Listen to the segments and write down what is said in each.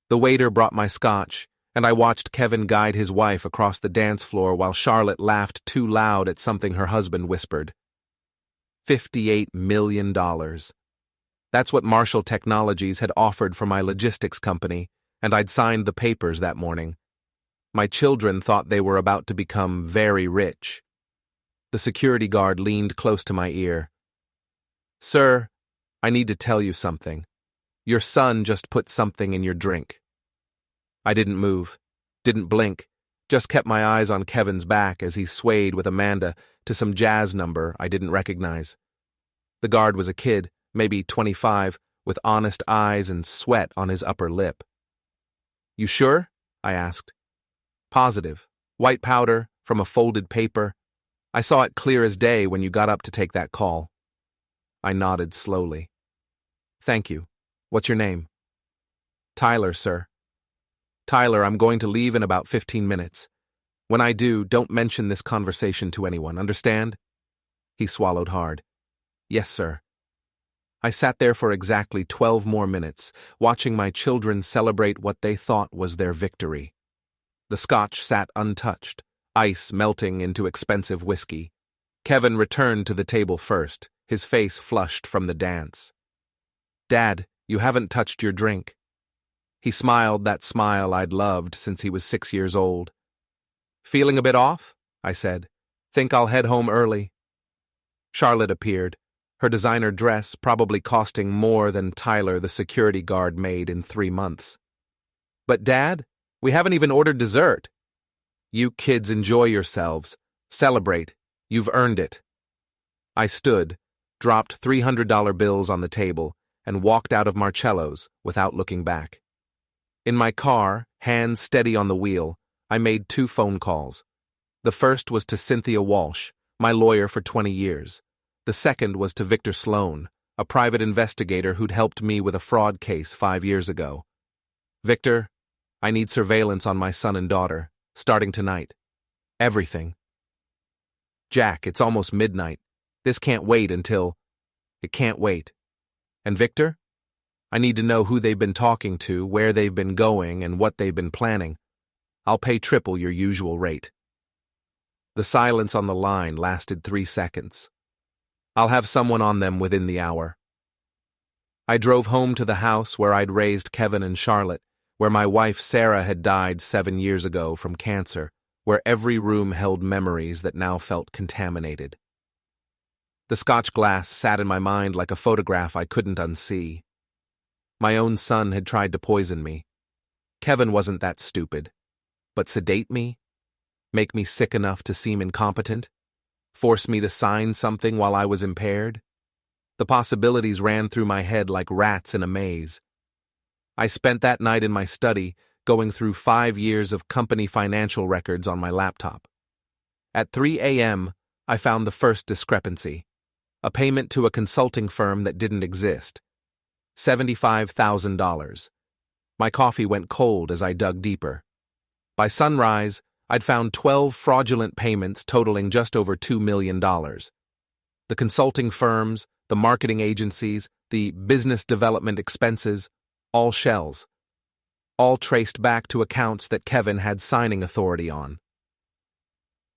The waiter brought my scotch, and I watched Kevin guide his wife across the dance floor while Charlotte laughed too loud at something her husband whispered. $58 million. That's what Marshall Technologies had offered for my logistics company, and I'd signed the papers that morning. My children thought they were about to become very rich. The security guard leaned close to my ear. "Sir, I need to tell you something. Your son just put something in your drink." I didn't move, didn't blink, just kept my eyes on Kevin's back as he swayed with Amanda to some jazz number I didn't recognize. The guard was a kid, maybe 25, with honest eyes and sweat on his upper lip. "You sure?" I asked. "Positive. White powder, from a folded paper. I saw it clear as day when you got up to take that call." I nodded slowly. "Thank you. What's your name?" "Tyler, sir." "Tyler, I'm going to leave in about 15 minutes. When I do, don't mention this conversation to anyone, understand?" He swallowed hard. "Yes, sir." I sat there for exactly 12 more minutes, watching my children celebrate what they thought was their victory. The scotch sat untouched, ice melting into expensive whiskey. Kevin returned to the table first, his face flushed from the dance. "Dad, you haven't touched your drink." He smiled that smile I'd loved since he was 6 years old. "Feeling a bit off?" I said. "Think I'll head home early." Charlotte appeared, her designer dress probably costing more than Tyler the security guard made in 3 months. "But Dad, we haven't even ordered dessert." "You kids enjoy yourselves. Celebrate. You've earned it." I stood, dropped $300 bills on the table, and walked out of Marcello's without looking back. In my car, hands steady on the wheel, I made 2 phone calls. The first was to Cynthia Walsh, my lawyer for 20 years. The second was to Victor Sloan, a private investigator who'd helped me with a fraud case 5 years ago. "Victor, I need surveillance on my son and daughter, starting tonight. Everything." "Jack, it's almost midnight. This can't wait until—" "It can't wait." "And Victor? I need to know who they've been talking to, where they've been going, and what they've been planning. I'll pay triple your usual rate." The silence on the line lasted 3 seconds. "I'll have someone on them within the hour." I drove home to the house where I'd raised Kevin and Charlotte, where my wife Sarah had died 7 years ago from cancer, where every room held memories that now felt contaminated. The Scotch glass sat in my mind like a photograph I couldn't unsee. My own son had tried to poison me. Kevin wasn't that stupid. But sedate me? Make me sick enough to seem incompetent? Force me to sign something while I was impaired? The possibilities ran through my head like rats in a maze. I spent that night in my study, going through 5 years of company financial records on my laptop. At 3 a.m., I found the first discrepancy. A payment to a consulting firm that didn't exist. $75,000. My coffee went cold as I dug deeper. By sunrise, I'd found 12 fraudulent payments totaling just over $2 million. The consulting firms, the marketing agencies, the business development expenses, all shells. All traced back to accounts that Kevin had signing authority on.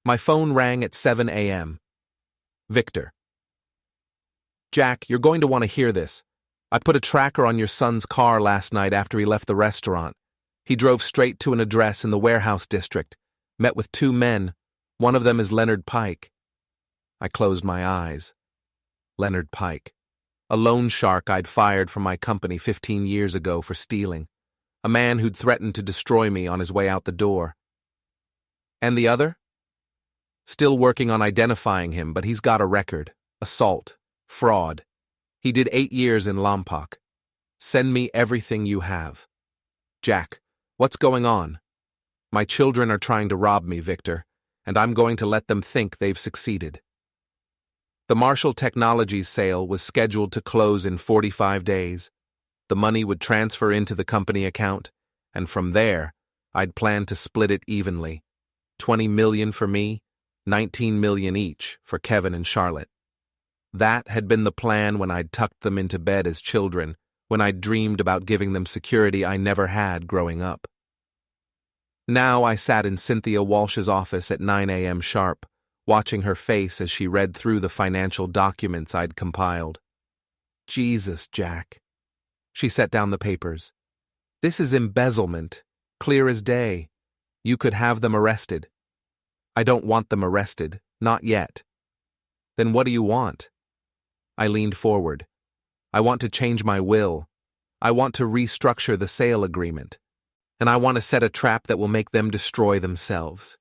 My phone rang at 7 a.m. Victor. "Jack, you're going to want to hear this. I put a tracker on your son's car last night after he left the restaurant. He drove straight to an address in the warehouse district, met with 2 men. One of them is Leonard Pike." I closed my eyes. Leonard Pike. A loan shark I'd fired from my company 15 years ago for stealing. A man who'd threatened to destroy me on his way out the door. "And the other?" "Still working on identifying him, but he's got a record. Assault. Fraud. He did 8 years in Lompoc. Send me everything you have." "Jack, what's going on?" "My children are trying to rob me, Victor, and I'm going to let them think they've succeeded." The Marshall Technologies sale was scheduled to close in 45 days. The money would transfer into the company account, and from there, I'd planned to split it evenly. $20 million for me, $19 million each for Kevin and Charlotte. That had been the plan when I'd tucked them into bed as children, when I dreamed about giving them security I never had growing up. Now I sat in Cynthia Walsh's office at 9 a.m. sharp, watching her face as she read through the financial documents I'd compiled. Jesus, Jack. She set down the papers. This is embezzlement, clear as day. You could have them arrested. I don't want them arrested, not yet. Then what do you want? I leaned forward. I want to change my will. I want to restructure the sale agreement. And I want to set a trap that will make them destroy themselves.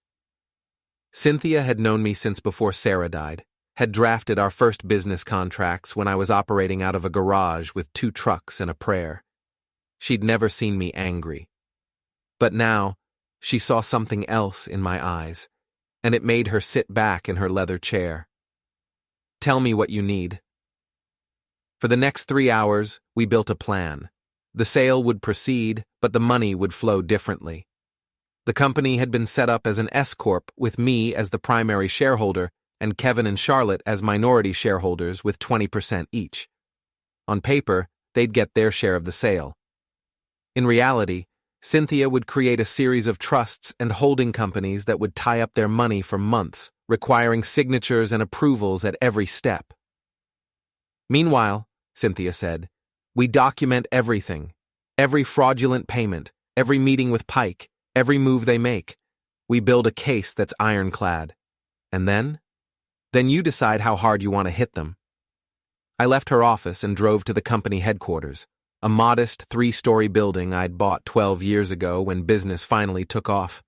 Cynthia had known me since before Sarah died, had drafted our first business contracts when I was operating out of a garage with 2 trucks and a prayer. She'd never seen me angry. But now, she saw something else in my eyes, and it made her sit back in her leather chair. Tell me what you need. For the next 3 hours, we built a plan. The sale would proceed, but the money would flow differently. The company had been set up as an S-corp with me as the primary shareholder and Kevin and Charlotte as minority shareholders with 20% each. On paper, they'd get their share of the sale. In reality, Cynthia would create a series of trusts and holding companies that would tie up their money for months, requiring signatures and approvals at every step. Meanwhile, Cynthia said, we document everything, every fraudulent payment, every meeting with Pike, every move they make. We build a case that's ironclad. And then? Then you decide how hard you want to hit them. I left her office and drove to the company headquarters, a modest 3-story building I'd bought 12 years ago when business finally took off.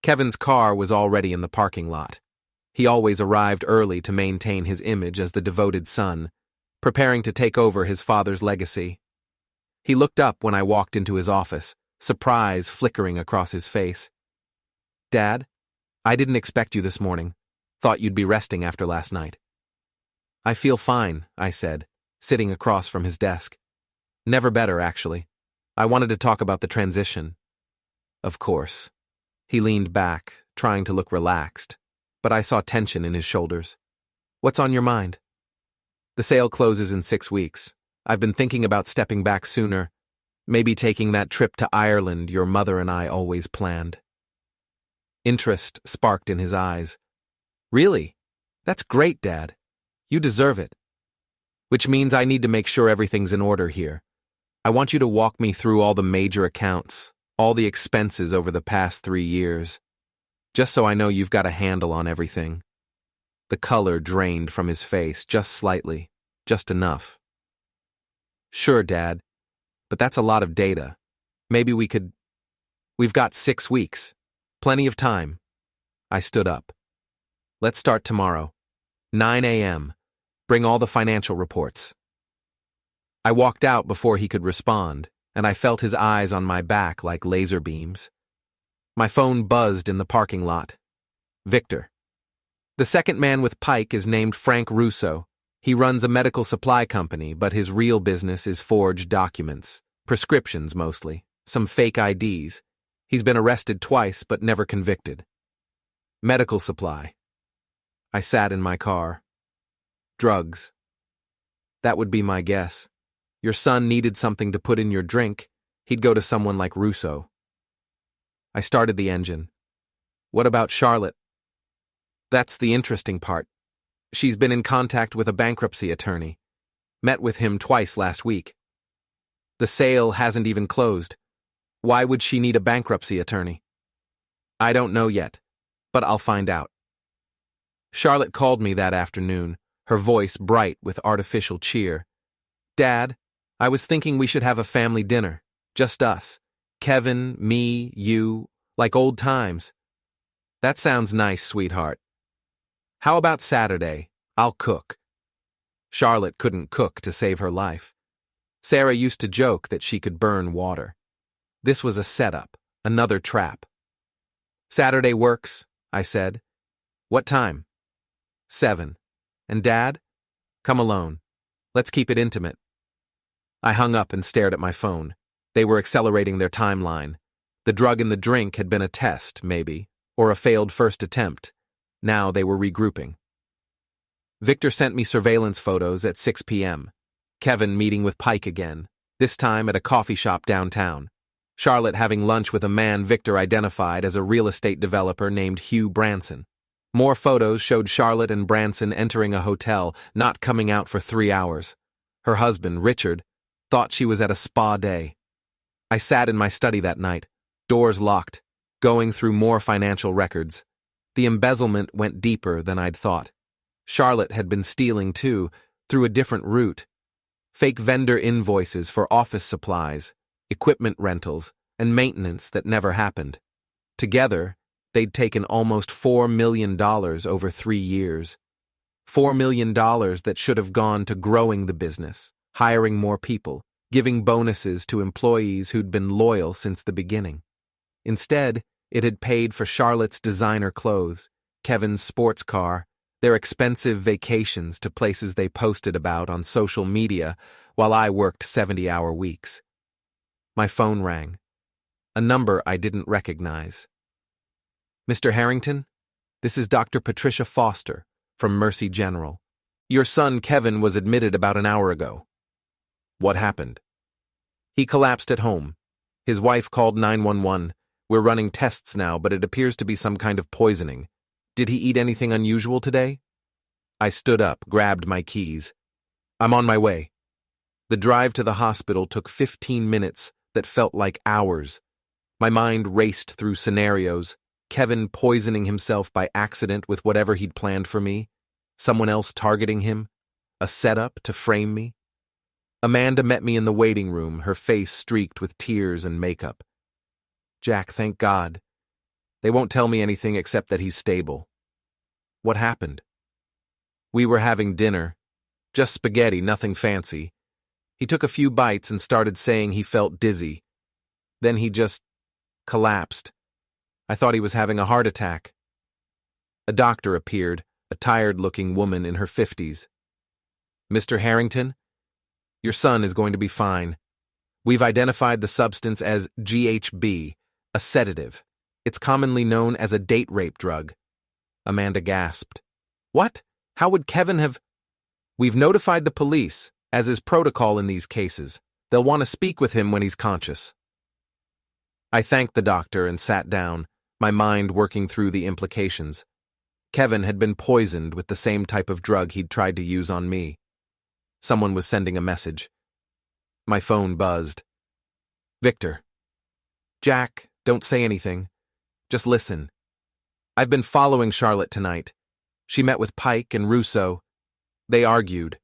Kevin's car was already in the parking lot. He always arrived early to maintain his image as the devoted son, preparing to take over his father's legacy. He looked up when I walked into his office, surprise flickering across his face. Dad, I didn't expect you this morning. Thought you'd be resting after last night. I feel fine, I said, sitting across from his desk. Never better, actually. I wanted to talk about the transition. Of course. He leaned back, trying to look relaxed, but I saw tension in his shoulders. What's on your mind? The sale closes in 6 weeks. I've been thinking about stepping back sooner, maybe taking that trip to Ireland your mother and I always planned. Interest sparked in his eyes. Really? That's great, Dad. You deserve it. Which means I need to make sure everything's in order here. I want you to walk me through all the major accounts, all the expenses over the past 3 years, just so I know you've got a handle on everything. The color drained from his face just slightly, just enough. Sure, Dad, but that's a lot of data. Maybe we could... We've got 6 weeks. Plenty of time. I stood up. Let's start tomorrow. 9 a.m. Bring all the financial reports. I walked out before he could respond, and I felt his eyes on my back like laser beams. My phone buzzed in the parking lot. Victor. The second man with Pike is named Frank Russo. He runs a medical supply company, but his real business is forged documents, prescriptions mostly, some fake IDs. He's been arrested twice but never convicted. Medical supply. I sat in my car. Drugs. That would be my guess. Your son needed something to put in your drink. He'd go to someone like Russo. I started the engine. What about Charlotte? That's the interesting part. She's been in contact with a bankruptcy attorney. Met with him twice last week. The sale hasn't even closed. Why would she need a bankruptcy attorney? I don't know yet, but I'll find out. Charlotte called me that afternoon, her voice bright with artificial cheer. Dad, I was thinking we should have a family dinner. Just us. Kevin, me, you, like old times. That sounds nice, sweetheart. How about Saturday? I'll cook. Charlotte couldn't cook to save her life. Sarah used to joke that she could burn water. This was a setup, another trap. Saturday works, I said. What time? 7. And Dad? Come alone. Let's keep it intimate. I hung up and stared at my phone. They were accelerating their timeline. The drug in the drink had been a test, maybe, or a failed first attempt. Now they were regrouping. Victor sent me surveillance photos at 6 p.m. Kevin meeting with Pike again. this time at a coffee shop downtown. Charlotte having lunch with a man Victor identified as a real estate developer named Hugh Branson. More photos showed Charlotte and Branson entering a hotel, not coming out for 3 hours. Her husband, Richard, thought she was at a spa day. I sat in my study that night, doors locked, going through more financial records. The embezzlement went deeper than I'd thought. Charlotte had been stealing, too, through a different route. Fake vendor invoices for office supplies, equipment rentals, and maintenance that never happened. Together, they'd taken almost $4 million over 3 years. $4 million that should have gone to growing the business, hiring more people, giving bonuses to employees who'd been loyal since the beginning. Instead, it had paid for Charlotte's designer clothes, Kevin's sports car, their expensive vacations to places they posted about on social media while I worked 70-hour weeks. My phone rang. A number I didn't recognize. Mr. Harrington, this is Dr. Patricia Foster from Mercy General. Your son Kevin was admitted about an hour ago. What happened? He collapsed at home. His wife called 911. We're running tests now, but it appears to be some kind of poisoning. Did he eat anything unusual today? I stood up, grabbed my keys. I'm on my way. The drive to the hospital took 15 minutes that felt like hours. My mind raced through scenarios. Kevin poisoning himself by accident with whatever he'd planned for me. Someone else targeting him. A setup to frame me. Amanda met me in the waiting room, her face streaked with tears and makeup. Jack, thank God. They won't tell me anything except that he's stable. What happened? We were having dinner. Just spaghetti, nothing fancy. He took a few bites and started saying he felt dizzy. Then he just collapsed. I thought he was having a heart attack. A doctor appeared, a tired-looking woman in her 50s. Mr. Harrington, your son is going to be fine. We've identified the substance as GHB, a sedative. It's commonly known as a date rape drug. Amanda gasped. What? How would Kevin have... We've notified the police, as is protocol in these cases. They'll want to speak with him when he's conscious. I thanked the doctor and sat down, my mind working through the implications. Kevin had been poisoned with the same type of drug he'd tried to use on me. Someone was sending a message. My phone buzzed. Victor. Jack, don't say anything. Just listen. I've been following Charlotte tonight. She met with Pike and Russo. They argued.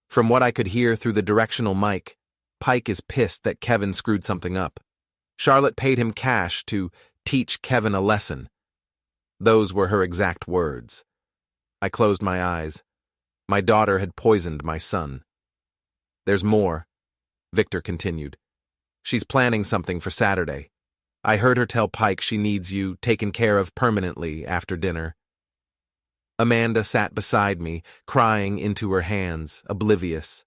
From what I could hear through the directional mic, Pike is pissed that Kevin screwed something up. Charlotte paid him cash to teach Kevin a lesson. Those were her exact words. I closed my eyes. My daughter had poisoned my son. There's more, Victor continued. She's planning something for Saturday. I heard her tell Pike she needs you taken care of permanently after dinner. Amanda sat beside me, crying into her hands, oblivious.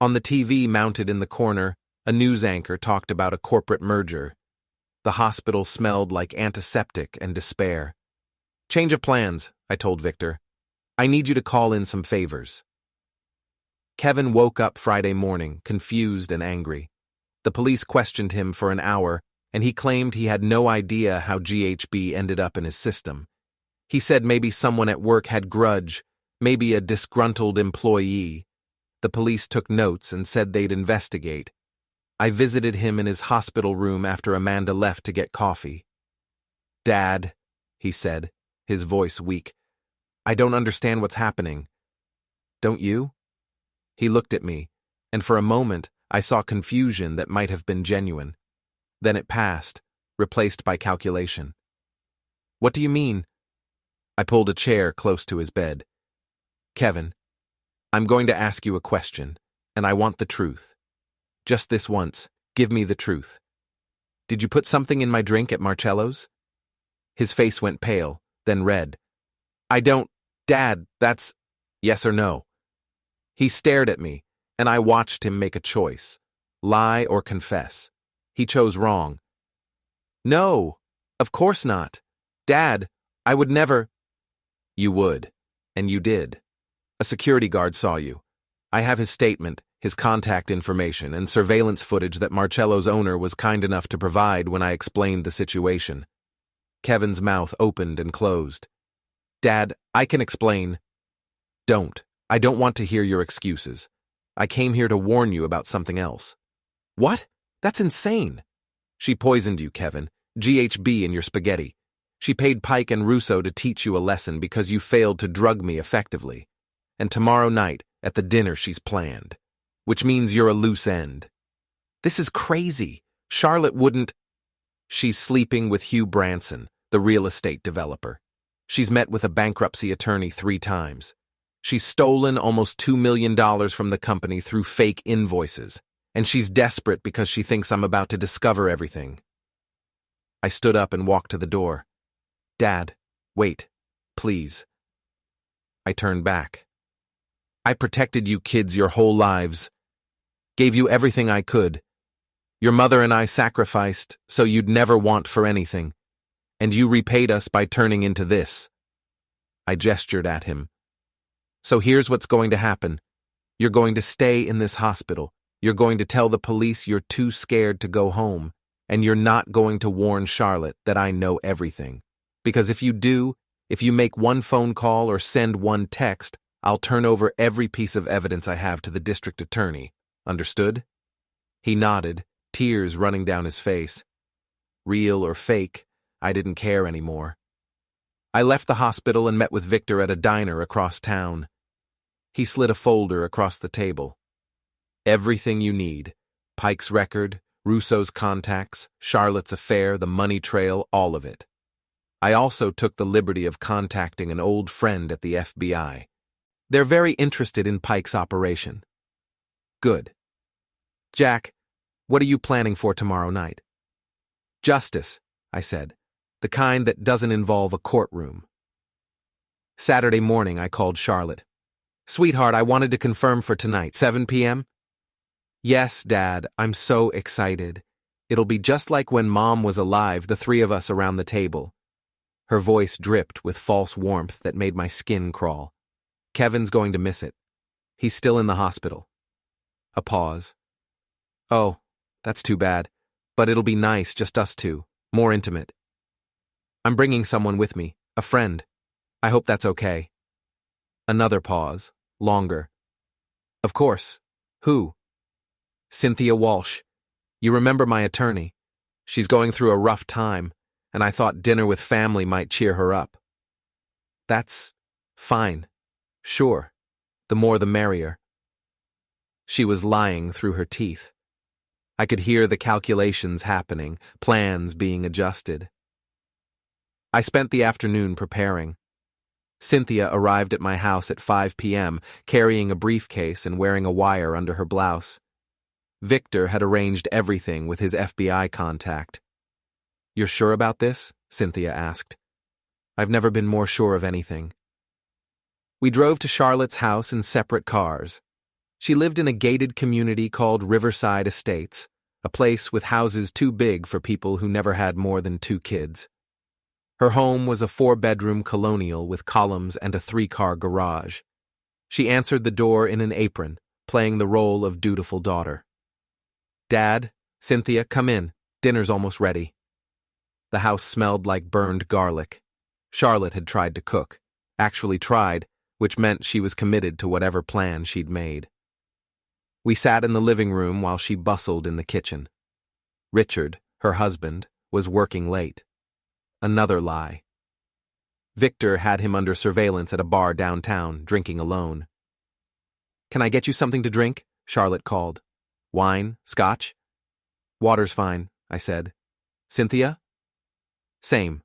On the TV mounted in the corner, a news anchor talked about a corporate merger. The hospital smelled like antiseptic and despair. Change of plans, I told Victor. I need you to call in some favors. Kevin woke up Friday morning, confused and angry. The police questioned him for an hour, and he claimed he had no idea how GHB ended up in his system. He said maybe someone at work had grudge, maybe a disgruntled employee. The police took notes and said they'd investigate. I visited him in his hospital room after Amanda left to get coffee. Dad, he said, his voice weak, I don't understand what's happening. Don't you? He looked at me, and for a moment I saw confusion that might have been genuine. Then it passed, replaced by calculation. What do you mean? I pulled a chair close to his bed. Kevin, I'm going to ask you a question, and I want the truth. Just this once, give me the truth. Did you put something in my drink at Marcello's? His face went pale, then red. I don't... Dad, that's... Yes or no? He stared at me, and I watched him make a choice. Lie or confess. He chose wrong. No, of course not. Dad, I would never... You would, and you did. A security guard saw you. I have his statement. his contact information, and surveillance footage that Marcello's owner was kind enough to provide when I explained the situation. Kevin's mouth opened and closed. Dad, I can explain. Don't. I don't want to hear your excuses. I came here to warn you about something else. What? That's insane. She poisoned you, Kevin. GHB in your spaghetti. She paid Pike and Russo to teach you a lesson because you failed to drug me effectively. And tomorrow night, at the dinner she's planned. Which means you're a loose end. This is crazy. Charlotte wouldn't. She's sleeping with Hugh Branson, the real estate developer. She's met with a bankruptcy attorney 3 times. She's stolen almost $2 million from the company through fake invoices, and she's desperate because she thinks I'm about to discover everything. I stood up and walked to the door. Dad, wait, please. I turned back. I protected you kids your whole lives. Gave you everything I could. Your mother and I sacrificed so you'd never want for anything. And you repaid us by turning into this. I gestured at him. So here's what's going to happen. You're going to stay in this hospital. You're going to tell the police you're too scared to go home. And you're not going to warn Charlotte that I know everything. Because if you do, if you make one phone call or send one text, I'll turn over every piece of evidence I have to the district attorney. Understood? He nodded, tears running down his face. Real or fake, I didn't care anymore. I left the hospital and met with Victor at a diner across town. He slid a folder across the table. Everything you need. Pike's record, Russo's contacts, Charlotte's affair, the money trail, all of it. I also took the liberty of contacting an old friend at the FBI. They're very interested in Pike's operation. Good. Jack, what are you planning for tomorrow night? Justice, I said. The kind that doesn't involve a courtroom. Saturday morning, I called Charlotte. Sweetheart, I wanted to confirm for tonight, 7 p.m.? Yes, Dad, I'm so excited. It'll be just like when Mom was alive, the 3 of us around the table. Her voice dripped with false warmth that made my skin crawl. Kevin's going to miss it. He's still in the hospital. A pause. Oh, that's too bad. But it'll be nice, just us 2. More intimate. I'm bringing someone with me, a friend. I hope that's okay. Another pause, longer. Of course. Who? Cynthia Walsh. You remember my attorney. She's going through a rough time, and I thought dinner with family might cheer her up. That's fine. Sure. The more the merrier. She was lying through her teeth. I could hear the calculations happening, plans being adjusted. I spent the afternoon preparing. Cynthia arrived at my house at 5 p.m., carrying a briefcase and wearing a wire under her blouse. Victor had arranged everything with his FBI contact. You're sure about this? Cynthia asked. I've never been more sure of anything. We drove to Charlotte's house in separate cars. She lived in a gated community called Riverside Estates, a place with houses too big for people who never had more than 2 kids. Her home was a 4-bedroom colonial with columns and a 3-car garage. She answered the door in an apron, playing the role of dutiful daughter. Dad, Cynthia, come in. Dinner's almost ready. The house smelled like burned garlic. Charlotte had tried to cook. Actually tried, which meant she was committed to whatever plan she'd made. We sat in the living room while she bustled in the kitchen. Richard, her husband, was working late. Another lie. Victor had him under surveillance at a bar downtown, drinking alone. Can I get you something to drink? Charlotte called. Wine? Scotch? Water's fine, I said. Cynthia? Same.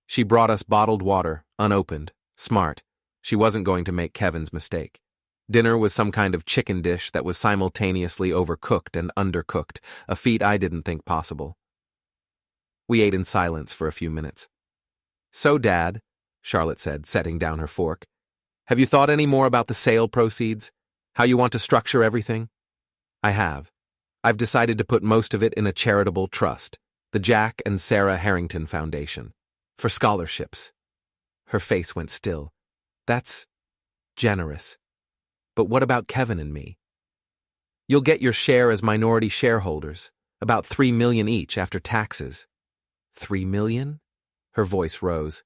She brought us bottled water, unopened. Smart. She wasn't going to make Kevin's mistake. Dinner was some kind of chicken dish that was simultaneously overcooked and undercooked, a feat I didn't think possible. We ate in silence for a few minutes. So, Dad, Charlotte said, setting down her fork, have you thought any more about the sale proceeds? How you want to structure everything? I have. I've decided to put most of it in a charitable trust, the Jack and Sarah Harrington Foundation, for scholarships. Her face went still. That's generous. But what about Kevin and me? You'll get your share as minority shareholders, about $3 million each after taxes. $3 million? Her voice rose.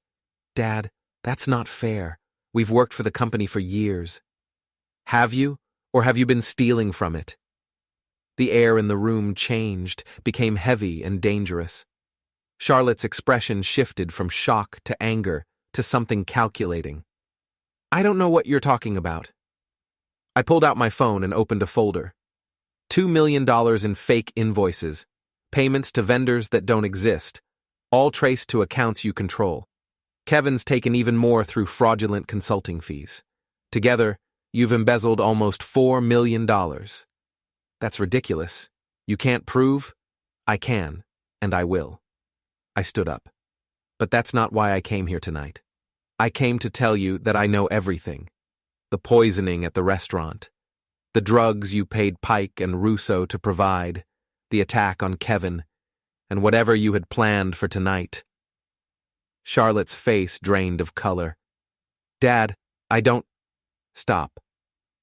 Dad, that's not fair. We've worked for the company for years. Have you, or have you been stealing from it? The air in the room changed, became heavy and dangerous. Charlotte's expression shifted from shock to anger to something calculating. I don't know what you're talking about. I pulled out my phone and opened a folder. $2 million in fake invoices, payments to vendors that don't exist, all traced to accounts you control. Kevin's taken even more through fraudulent consulting fees. Together, you've embezzled almost $4 million. That's ridiculous. You can't prove? I can, and I will. I stood up. But that's not why I came here tonight. I came to tell you that I know everything. The poisoning at the restaurant, the drugs you paid Pike and Russo to provide, the attack on Kevin, and whatever you had planned for tonight. Charlotte's face drained of color. Dad, I don't... Stop.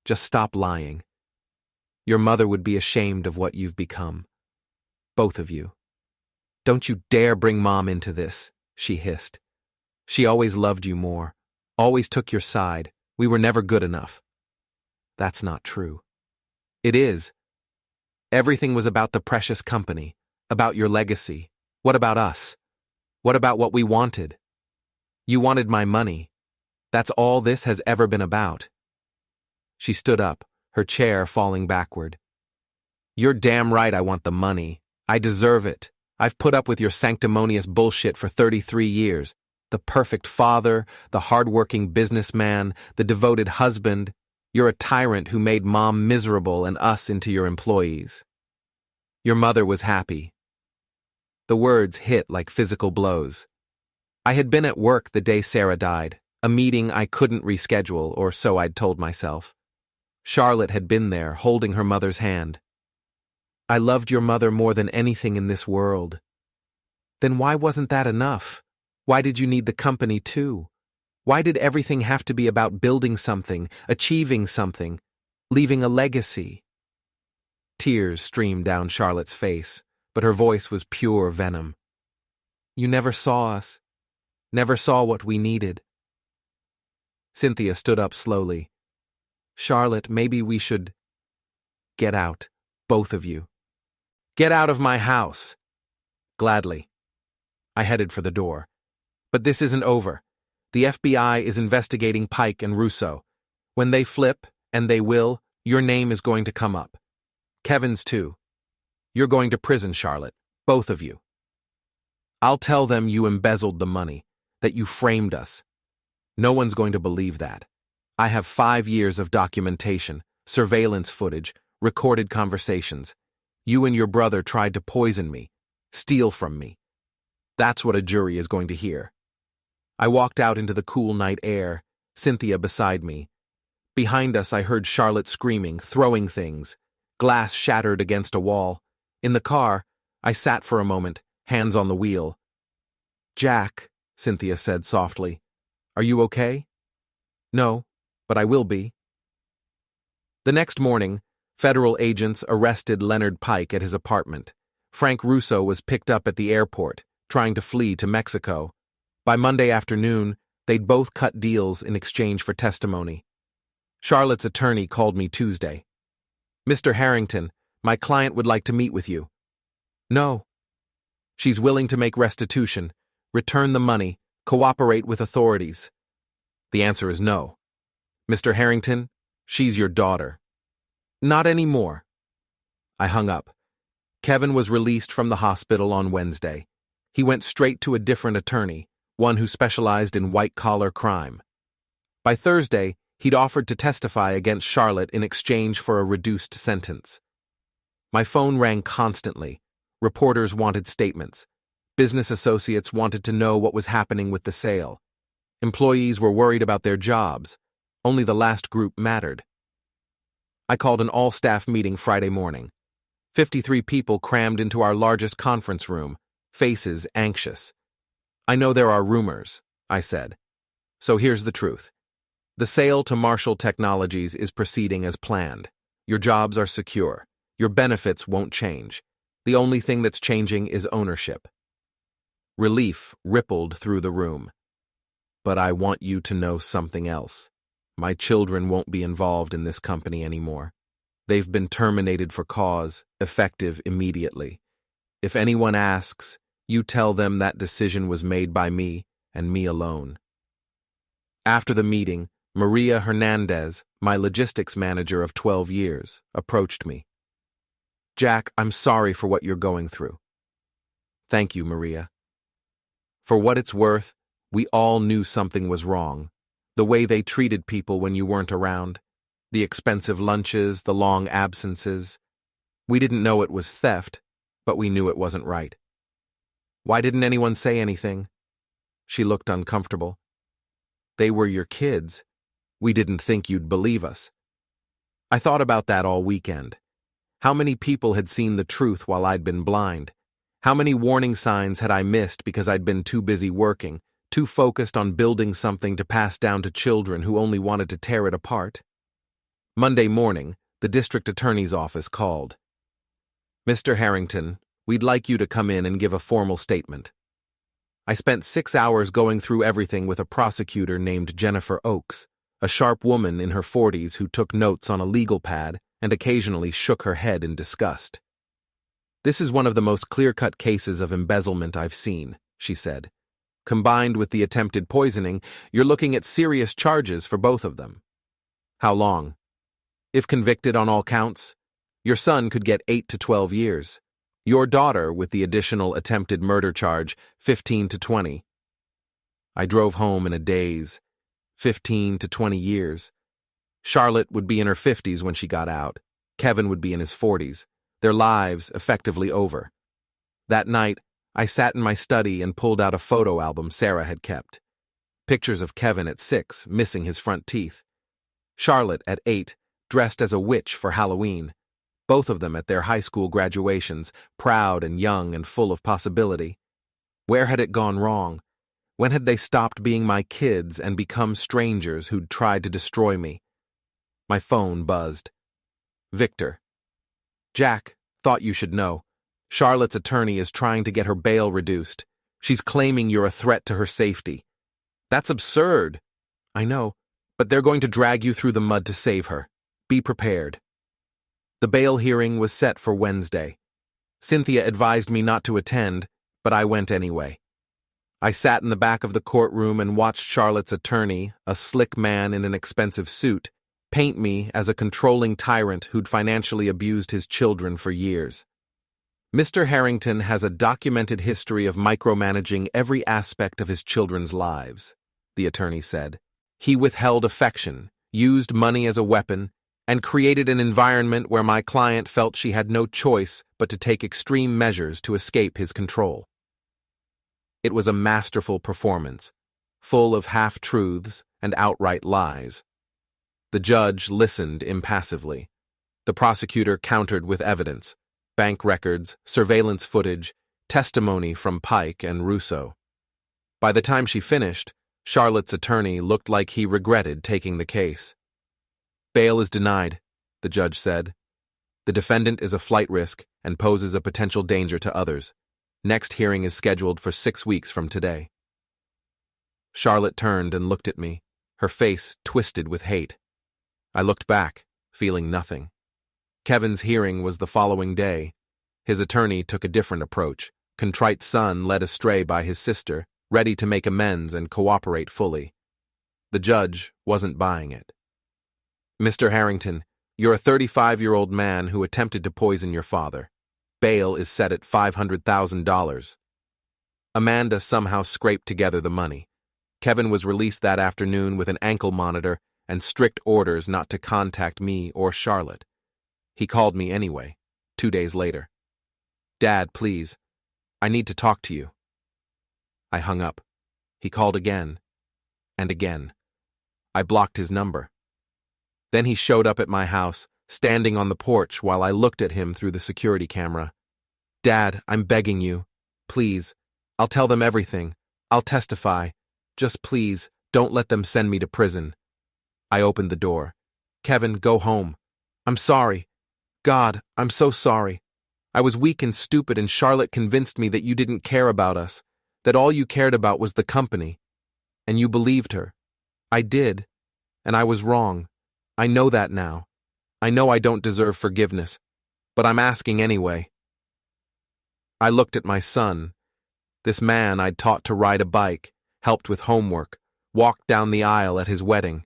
Just stop lying. Your mother would be ashamed of what you've become. Both of you. Don't you dare bring Mom into this, she hissed. She always loved you more, always took your side. We were never good enough. That's not true. It is. Everything was about the precious company, about your legacy. What about us? What about what we wanted? You wanted my money. That's all this has ever been about. She stood up, her chair falling backward. You're damn right I want the money. I deserve it. I've put up with your sanctimonious bullshit for 33 years. The perfect father, the hard-working businessman, the devoted husband. You're a tyrant who made Mom miserable and us into your employees. Your mother was happy. The words hit like physical blows. I had been at work the day Sarah died, a meeting I couldn't reschedule, or so I'd told myself. Charlotte had been there, holding her mother's hand. I loved your mother more than anything in this world. Then why wasn't that enough? Why did you need the company too? Why did everything have to be about building something, achieving something, leaving a legacy? Tears streamed down Charlotte's face, but her voice was pure venom. You never saw us, never saw what we needed. Cynthia stood up slowly. Charlotte, maybe we should... Get out, both of you. Get out of my house. Gladly. I headed for the door. But this isn't over. The FBI is investigating Pike and Russo. When they flip, and they will, your name is going to come up. Kevin's too. You're going to prison, Charlotte, both of you. I'll tell them you embezzled the money, that you framed us. No one's going to believe that. I have 5 years of documentation, surveillance footage, recorded conversations. You and your brother tried to poison me, steal from me. That's what a jury is going to hear. I walked out into the cool night air, Cynthia beside me. Behind us I heard Charlotte screaming, throwing things. Glass shattered against a wall. In the car, I sat for a moment, hands on the wheel. Jack, Cynthia said softly, are you okay? No, but I will be. The next morning, federal agents arrested Leonard Pike at his apartment. Frank Russo was picked up at the airport, trying to flee to Mexico. By Monday afternoon, they'd both cut deals in exchange for testimony. Charlotte's attorney called me Tuesday. Mr. Harrington, my client would like to meet with you. No. She's willing to make restitution, return the money, cooperate with authorities. The answer is no. Mr. Harrington, she's your daughter. Not anymore. I hung up. Kevin was released from the hospital on Wednesday. He went straight to a different attorney, one who specialized in white-collar crime. By Thursday, he'd offered to testify against Charlotte in exchange for a reduced sentence. My phone rang constantly. Reporters wanted statements. Business associates wanted to know what was happening with the sale. Employees were worried about their jobs. Only the last group mattered. I called an all-staff meeting Friday morning. 53 people crammed into our largest conference room, faces anxious. I know there are rumors, I said. So here's the truth. The sale to Marshall Technologies is proceeding as planned. Your jobs are secure. Your benefits won't change. The only thing that's changing is ownership." Relief rippled through the room. "But I want you to know something else. My children won't be involved in this company anymore. They've been terminated for cause, effective immediately. If anyone asks, you tell them that decision was made by me and me alone." After the meeting, Maria Hernandez, my logistics manager of 12 years, approached me. "Jack, I'm sorry for what you're going through." "Thank you, Maria." For what it's worth, we all knew something was wrong. The way they treated people when you weren't around. The expensive lunches, the long absences. We didn't know it was theft, but we knew it wasn't right. "Why didn't anyone say anything?" She looked uncomfortable. "They were your kids. We didn't think you'd believe us." I thought about that all weekend. How many people had seen the truth while I'd been blind? How many warning signs had I missed because I'd been too busy working, too focused on building something to pass down to children who only wanted to tear it apart? Monday morning, the district attorney's office called. "Mr. Harrington, we'd like you to come in and give a formal statement." I spent 6 hours going through everything with a prosecutor named Jennifer Oakes, a sharp woman in her 40s who took notes on a legal pad and occasionally shook her head in disgust. "This is one of the most clear-cut cases of embezzlement I've seen," she said. "Combined with the attempted poisoning, you're looking at serious charges for both of them." "How long?" "If convicted on all counts, your son could get 8 to 12 years. Your daughter, with the additional attempted murder charge, 15 to 20. I drove home in a daze. 15 to 20 years. Charlotte would be in her 50s when she got out. Kevin would be in his 40s. Their lives effectively over. That night, I sat in my study and pulled out a photo album Sarah had kept. Pictures of Kevin at 6, missing his front teeth. Charlotte at 8, dressed as a witch for Halloween. Both of them at their high school graduations, proud and young and full of possibility. Where had it gone wrong? When had they stopped being my kids and become strangers who'd tried to destroy me? My phone buzzed. "Victor." "Jack, thought you should know. Charlotte's attorney is trying to get her bail reduced. She's claiming you're a threat to her safety." "That's absurd." "I know, but they're going to drag you through the mud to save her. Be prepared." The bail hearing was set for Wednesday. Cynthia advised me not to attend, but I went anyway. I sat in the back of the courtroom and watched Charlotte's attorney, a slick man in an expensive suit, paint me as a controlling tyrant who'd financially abused his children for years. "Mr. Harrington has a documented history of micromanaging every aspect of his children's lives," the attorney said. "He withheld affection, used money as a weapon, and created an environment where my client felt she had no choice but to take extreme measures to escape his control." It was a masterful performance, full of half-truths and outright lies. The judge listened impassively. The prosecutor countered with evidence, bank records, surveillance footage, testimony from Pike and Russo. By the time she finished, Charlotte's attorney looked like he regretted taking the case. "Bail is denied," the judge said. "The defendant is a flight risk and poses a potential danger to others. Next hearing is scheduled for 6 weeks from today." Charlotte turned and looked at me, her face twisted with hate. I looked back, feeling nothing. Kevin's hearing was the following day. His attorney took a different approach, contrite son led astray by his sister, ready to make amends and cooperate fully. The judge wasn't buying it. "Mr. Harrington, you're a 35-year-old man who attempted to poison your father. Bail is set at $500,000. Amanda somehow scraped together the money. Kevin was released that afternoon with an ankle monitor and strict orders not to contact me or Charlotte. He called me anyway, 2 days later. "Dad, please, I need to talk to you." I hung up. He called again, and again. I blocked his number. Then he showed up at my house, standing on the porch while I looked at him through the security camera. "Dad, I'm begging you. Please, I'll tell them everything. I'll testify. Just please, don't let them send me to prison." I opened the door. "Kevin, go home. I'm sorry. God, I'm so sorry. I was weak and stupid, and Charlotte convinced me that you didn't care about us, that all you cared about was the company. And you believed her. I did, and I was wrong. I know that now. I know I don't deserve forgiveness, but I'm asking anyway. I looked at my son, this man I'd taught to ride a bike, helped with homework, walked down the aisle at his wedding.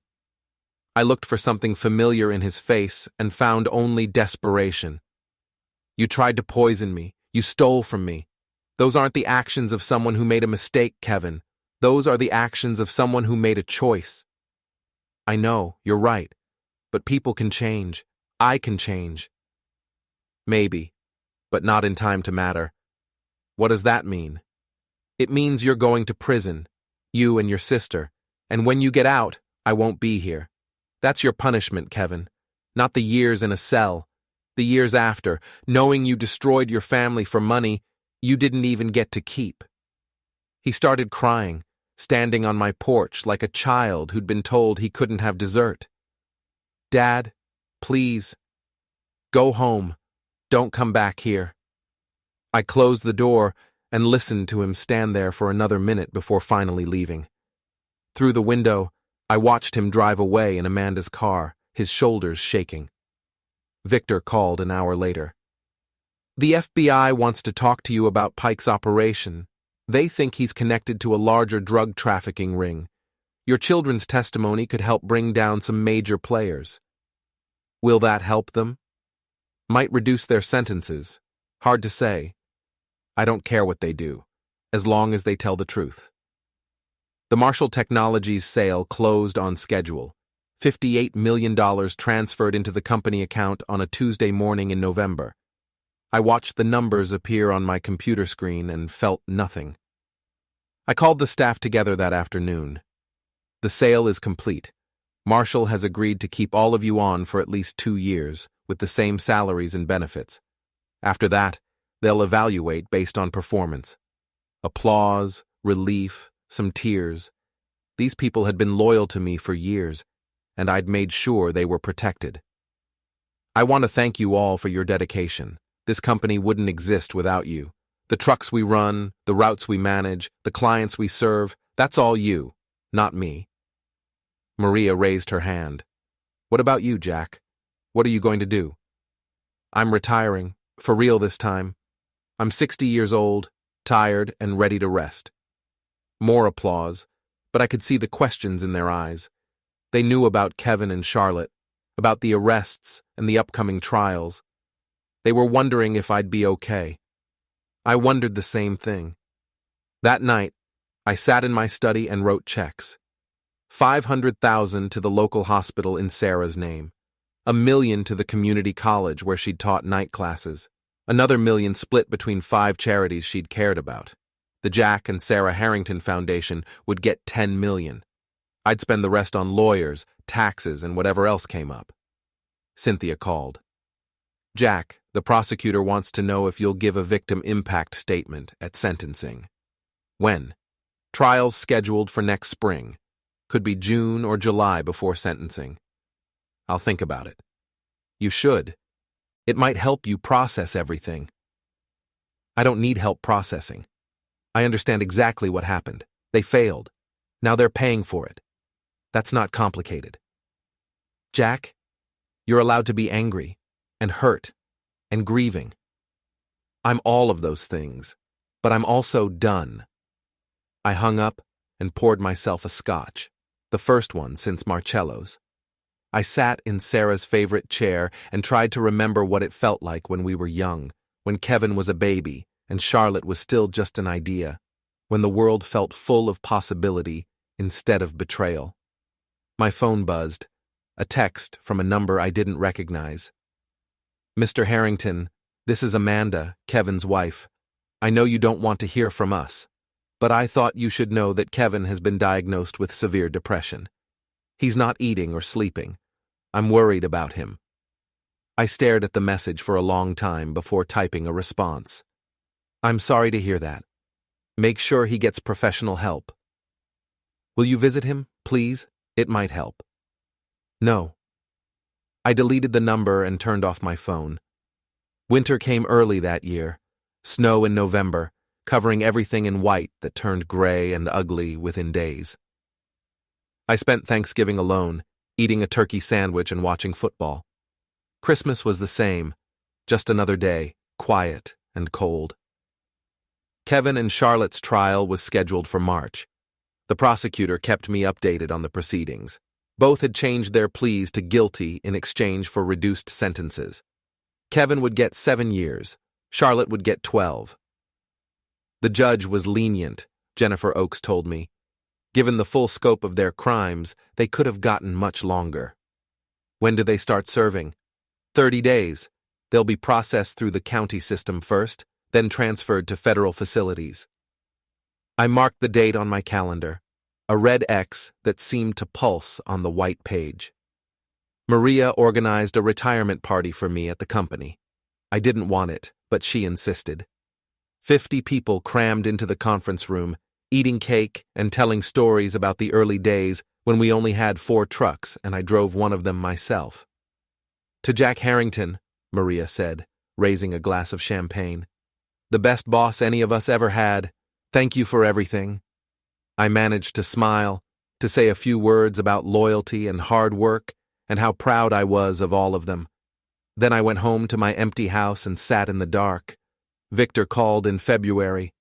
I looked for something familiar in his face and found only desperation. You tried to poison me. You stole from me. Those aren't the actions of someone who made a mistake, Kevin. Those are the actions of someone who made a choice. I know, you're right, but people can change. I can change. Maybe, but not in time to matter. What does that mean? It means you're going to prison, you and your sister, and when you get out, I won't be here. That's your punishment, Kevin. Not the years in a cell. The years after, knowing you destroyed your family for money you didn't even get to keep. He started crying, standing on my porch like a child who'd been told he couldn't have dessert. Dad, please, go home. Don't come back here. I closed the door and listened to him stand there for another minute before finally leaving. Through the window, I watched him drive away in Amanda's car, his shoulders shaking. Victor called an hour later. The FBI wants to talk to you about Pike's operation. They think he's connected to a larger drug trafficking ring. Your children's testimony could help bring down some major players. Will that help them? Might reduce their sentences. Hard to say. I don't care what they do, as long as they tell the truth. The Marshall Technologies sale closed on schedule. $58 million transferred into the company account on a Tuesday morning in November. I watched the numbers appear on my computer screen and felt nothing. I called the staff together that afternoon. The sale is complete. Marshall has agreed to keep all of you on for at least 2 years, with the same salaries and benefits. After that, they'll evaluate based on performance. Applause, relief, some tears. These people had been loyal to me for years, and I'd made sure they were protected. I want to thank you all for your dedication. This company wouldn't exist without you. The trucks we run, the routes we manage, the clients we serve, that's all you, not me. Maria raised her hand. What about you, Jack? What are you going to do? I'm retiring, for real this time. I'm 60 years old, tired, and ready to rest. More applause, but I could see the questions in their eyes. They knew about Kevin and Charlotte, about the arrests and the upcoming trials. They were wondering if I'd be okay. I wondered the same thing. That night, I sat in my study and wrote checks. $500,000 to the local hospital in Sarah's name. $1 million to the community college where she'd taught night classes. Another $1 million split between 5 charities she'd cared about. The Jack and Sarah Harrington Foundation would get $10 million. I'd spend the rest on lawyers, taxes, and whatever else came up. Cynthia called. Jack, the prosecutor wants to know if you'll give a victim impact statement at sentencing. When? Trials scheduled for next spring. Could be June or July before sentencing. I'll think about it. You should. It might help you process everything. I don't need help processing. I understand exactly what happened. They failed. Now they're paying for it. That's not complicated. Jack, you're allowed to be angry and hurt and grieving. I'm all of those things, but I'm also done. I hung up and poured myself a scotch, the first one since Marcello's. I sat in Sarah's favorite chair and tried to remember what it felt like when we were young, when Kevin was a baby and Charlotte was still just an idea, when the world felt full of possibility instead of betrayal. My phone buzzed, a text from a number I didn't recognize. Mr. Harrington, this is Amanda, Kevin's wife. I know you don't want to hear from us, but I thought you should know that Kevin has been diagnosed with severe depression. He's not eating or sleeping. I'm worried about him. I stared at the message for a long time before typing a response. I'm sorry to hear that. Make sure he gets professional help. Will you visit him, please? It might help. No. I deleted the number and turned off my phone. Winter came early that year, snow in November, covering everything in white that turned gray and ugly within days. I spent Thanksgiving alone, eating a turkey sandwich and watching football. Christmas was the same, just another day, quiet and cold. Kevin and Charlotte's trial was scheduled for March. The prosecutor kept me updated on the proceedings. Both had changed their pleas to guilty in exchange for reduced sentences. Kevin would get 7 years, Charlotte would get 12. The judge was lenient, Jennifer Oakes told me. Given the full scope of their crimes, they could have gotten much longer. When do they start serving? 30 days. They'll be processed through the county system first, then transferred to federal facilities. I marked the date on my calendar, a red X that seemed to pulse on the white page. Maria organized a retirement party for me at the company. I didn't want it, but she insisted. 50 people crammed into the conference room, eating cake and telling stories about the early days when we only had 4 trucks and I drove one of them myself. To Jack Harrington, Maria said, raising a glass of champagne. The best boss any of us ever had. Thank you for everything. I managed to smile, to say a few words about loyalty and hard work and how proud I was of all of them. Then I went home to my empty house and sat in the dark. Victor called in February.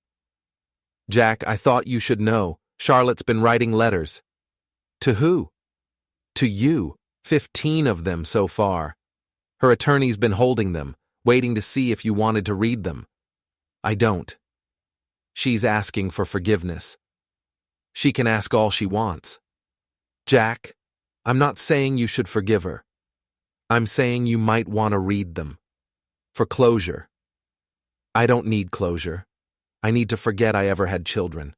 Jack, I thought you should know. Charlotte's been writing letters. To who? To you. 15 of them so far. Her attorney's been holding them, waiting to see if you wanted to read them. I don't. She's asking for forgiveness. She can ask all she wants. Jack, I'm not saying you should forgive her. I'm saying you might want to read them. For closure. I don't need closure. I need to forget I ever had children.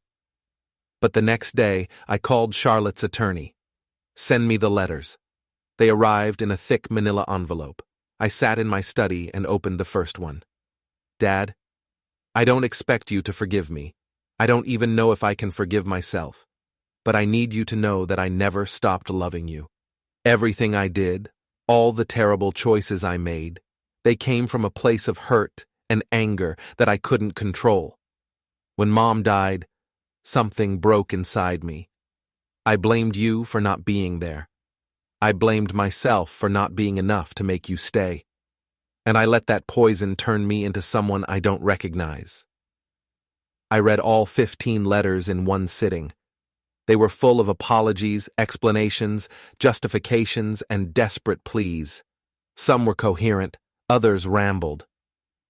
But the next day, I called Charlotte's attorney. Send me the letters. They arrived in a thick manila envelope. I sat in my study and opened the first one. Dad, I don't expect you to forgive me. I don't even know if I can forgive myself. But I need you to know that I never stopped loving you. Everything I did, all the terrible choices I made, they came from a place of hurt and anger that I couldn't control. When Mom died, something broke inside me. I blamed you for not being there. I blamed myself for not being enough to make you stay. And I let that poison turn me into someone I don't recognize. I read all 15 letters in one sitting. They were full of apologies, explanations, justifications, and desperate pleas. Some were coherent, others rambled.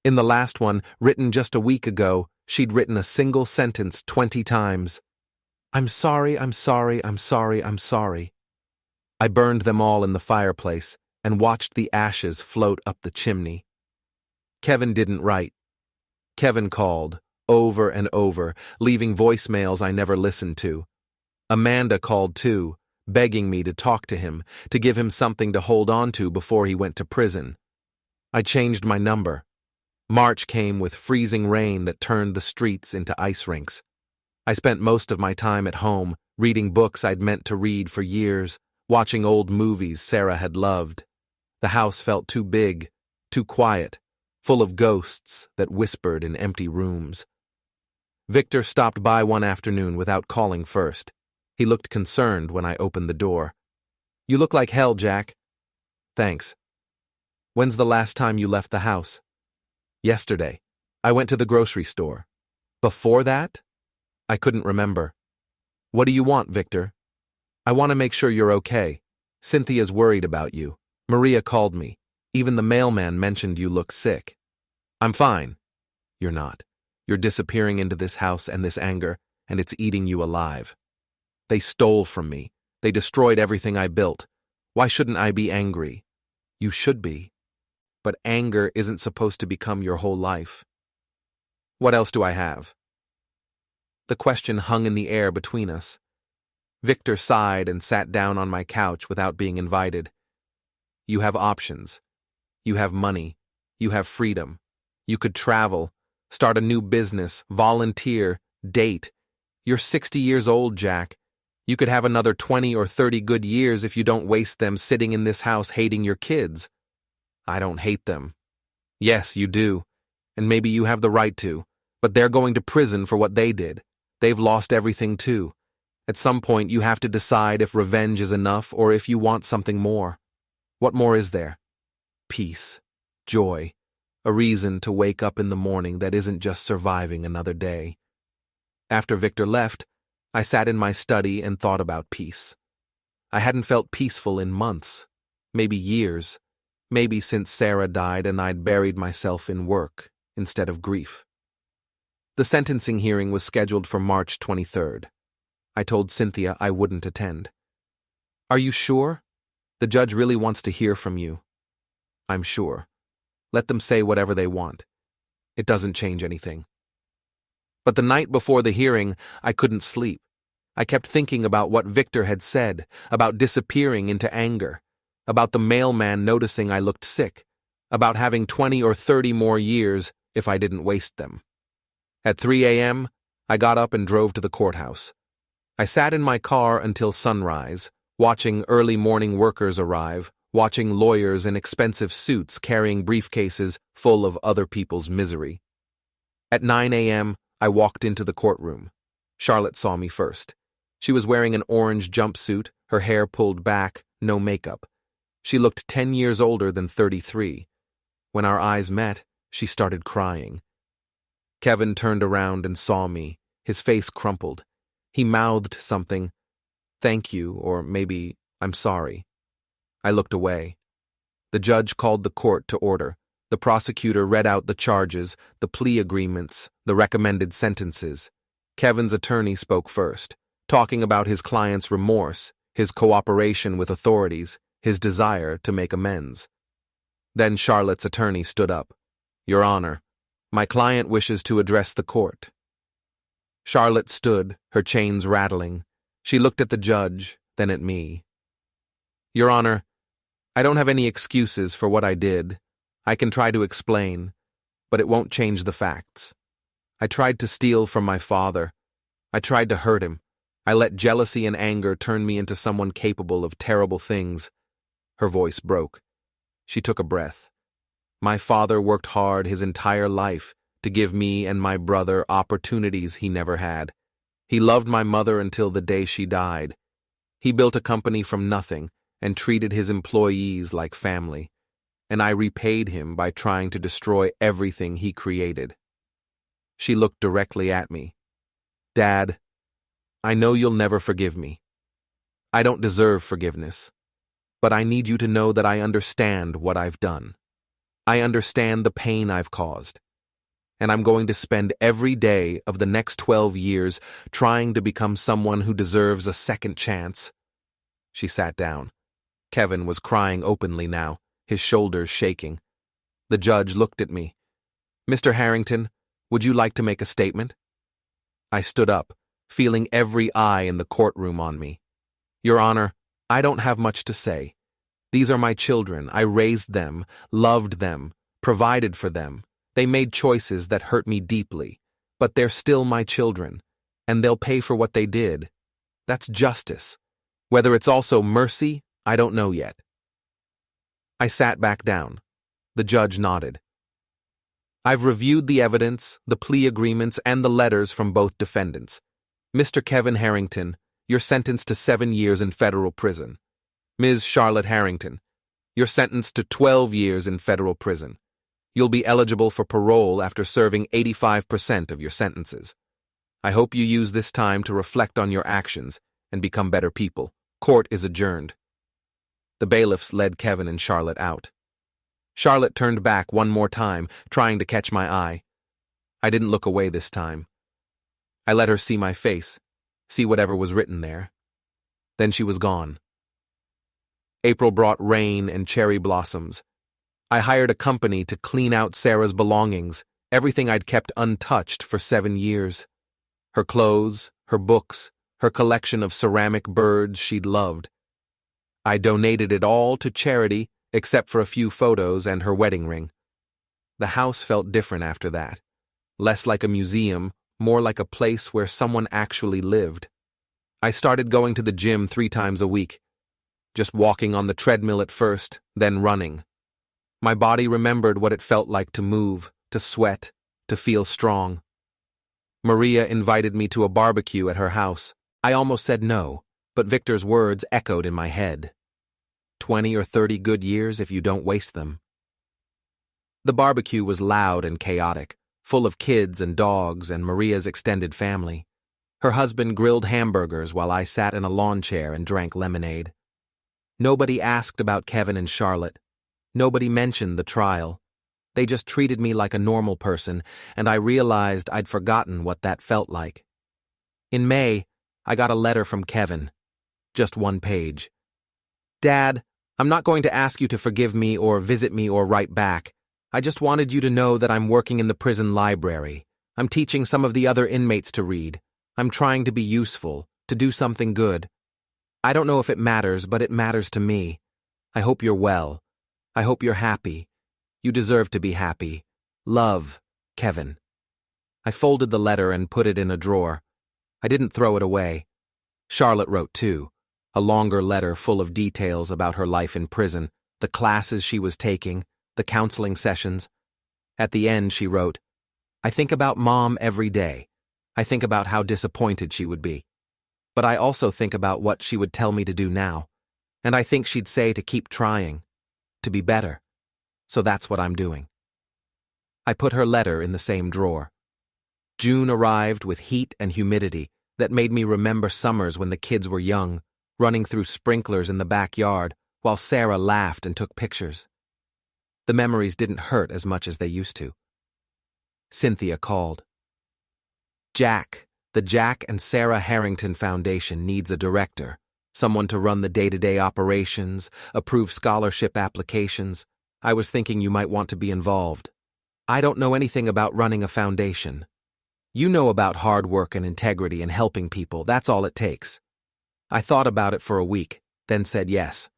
In the last one, written just a week ago, she'd written a single sentence 20 times. I'm sorry, I'm sorry, I'm sorry, I'm sorry. I burned them all in the fireplace and watched the ashes float up the chimney. Kevin didn't write. Kevin called, over and over, leaving voicemails I never listened to. Amanda called too, begging me to talk to him, to give him something to hold on to before he went to prison. I changed my number. March came with freezing rain that turned the streets into ice rinks. I spent most of my time at home, reading books I'd meant to read for years, watching old movies Sarah had loved. The house felt too big, too quiet, full of ghosts that whispered in empty rooms. Victor stopped by one afternoon without calling first. He looked concerned when I opened the door. You look like hell, Jack. Thanks. When's the last time you left the house? Yesterday. I went to the grocery store. Before that? I couldn't remember. What do you want, Victor? I want to make sure you're okay. Cynthia's worried about you. Maria called me. Even the mailman mentioned you look sick. I'm fine. You're not. You're disappearing into this house and this anger, and it's eating you alive. They stole from me. They destroyed everything I built. Why shouldn't I be angry? You should be. But anger isn't supposed to become your whole life. What else do I have? The question hung in the air between us. Victor sighed and sat down on my couch without being invited. You have options. You have money. You have freedom. You could travel, start a new business, volunteer, date. You're 60 years old, Jack. You could have another 20 or 30 good years if you don't waste them sitting in this house hating your kids. I don't hate them. Yes, you do. And maybe you have the right to. But they're going to prison for what they did. They've lost everything too. At some point, you have to decide if revenge is enough or if you want something more. What more is there? Peace. Joy. A reason to wake up in the morning that isn't just surviving another day. After Victor left, I sat in my study and thought about peace. I hadn't felt peaceful in months, maybe years, maybe since Sarah died and I'd buried myself in work instead of grief. The sentencing hearing was scheduled for March 23rd. I told Cynthia I wouldn't attend. Are you sure? The judge really wants to hear from you. I'm sure. Let them say whatever they want. It doesn't change anything. But the night before the hearing, I couldn't sleep. I kept thinking about what Victor had said, about disappearing into anger, about the mailman noticing I looked sick, about having 20 or 30 more years if I didn't waste them. At 3 a.m., I got up and drove to the courthouse. I sat in my car until sunrise, watching early morning workers arrive, watching lawyers in expensive suits carrying briefcases full of other people's misery. At 9 a.m., I walked into the courtroom. Charlotte saw me first. She was wearing an orange jumpsuit, her hair pulled back, no makeup. She looked 10 years older than 33. When our eyes met, she started crying. Kevin turned around and saw me, his face crumpled. He mouthed something, "Thank you," or maybe, "I'm sorry." I looked away. The judge called the court to order. The prosecutor read out the charges, the plea agreements, the recommended sentences. Kevin's attorney spoke first, talking about his client's remorse, his cooperation with authorities, his desire to make amends. Then Charlotte's attorney stood up. "Your Honor, my client wishes to address the court." Charlotte stood, her chains rattling. She looked at the judge, then at me. "Your Honor, I don't have any excuses for what I did. I can try to explain, but it won't change the facts. I tried to steal from my father. I tried to hurt him. I let jealousy and anger turn me into someone capable of terrible things." Her voice broke. She took a breath. "My father worked hard his entire life to give me and my brother opportunities he never had. He loved my mother until the day she died. He built a company from nothing and treated his employees like family. And I repaid him by trying to destroy everything he created." She looked directly at me. "Dad, I know you'll never forgive me. I don't deserve forgiveness. But I need you to know that I understand what I've done. I understand the pain I've caused. And I'm going to spend every day of the next 12 years trying to become someone who deserves a second chance." She sat down. Kevin was crying openly now, his shoulders shaking. The judge looked at me. "Mr. Harrington, would you like to make a statement?" I stood up, feeling every eye in the courtroom on me. "Your Honor, I don't have much to say. These are my children. I raised them, loved them, provided for them. They made choices that hurt me deeply, but they're still my children, and they'll pay for what they did. That's justice. Whether it's also mercy, I don't know yet." I sat back down. The judge nodded. "I've reviewed the evidence, the plea agreements, and the letters from both defendants. Mr. Kevin Harrington, you're sentenced to 7 years in federal prison. Ms. Charlotte Harrington, you're sentenced to 12 years in federal prison. You'll be eligible for parole after serving 85% of your sentences. I hope you use this time to reflect on your actions and become better people. Court is adjourned." The bailiffs led Kevin and Charlotte out. Charlotte turned back one more time, trying to catch my eye. I didn't look away this time. I let her see my face, see whatever was written there. Then she was gone. April brought rain and cherry blossoms. I hired a company to clean out Sarah's belongings, everything I'd kept untouched for 7 years. Her clothes, her books, her collection of ceramic birds she'd loved. I donated it all to charity, except for a few photos and her wedding ring. The house felt different after that. Less like a museum, more like a place where someone actually lived. I started going to the gym 3 times a week. Just walking on the treadmill at first, then running. My body remembered what it felt like to move, to sweat, to feel strong. Maria invited me to a barbecue at her house. I almost said no, but Victor's words echoed in my head. 20 or 30 good years if you don't waste them. The barbecue was loud and chaotic, full of kids and dogs and Maria's extended family. Her husband grilled hamburgers while I sat in a lawn chair and drank lemonade. Nobody asked about Kevin and Charlotte. Nobody mentioned the trial. They just treated me like a normal person, and I realized I'd forgotten what that felt like. In May, I got a letter from Kevin. Just 1 page. Dad, I'm not going to ask you to forgive me or visit me or write back. I just wanted you to know that I'm working in the prison library. I'm teaching some of the other inmates to read. I'm trying to be useful, to do something good. I don't know if it matters, but it matters to me. I hope you're well. I hope you're happy. You deserve to be happy. Love, Kevin. I folded the letter and put it in a drawer. I didn't throw it away. Charlotte wrote too, a longer letter full of details about her life in prison, the classes she was taking, the counseling sessions. At the end, she wrote, I think about Mom every day. I think about how disappointed she would be. But I also think about what she would tell me to do now. And I think she'd say to keep trying, to be better. So that's what I'm doing. I put her letter in the same drawer. June arrived with heat and humidity that made me remember summers when the kids were young, running through sprinklers in the backyard while Sarah laughed and took pictures. The memories didn't hurt as much as they used to. Cynthia called. Jack, the Jack and Sarah Harrington Foundation needs a director, someone to run the day-to-day operations, approve scholarship applications. I was thinking you might want to be involved. I don't know anything about running a foundation. You know about hard work and integrity and helping people, that's all it takes. I thought about it for a week, then said yes.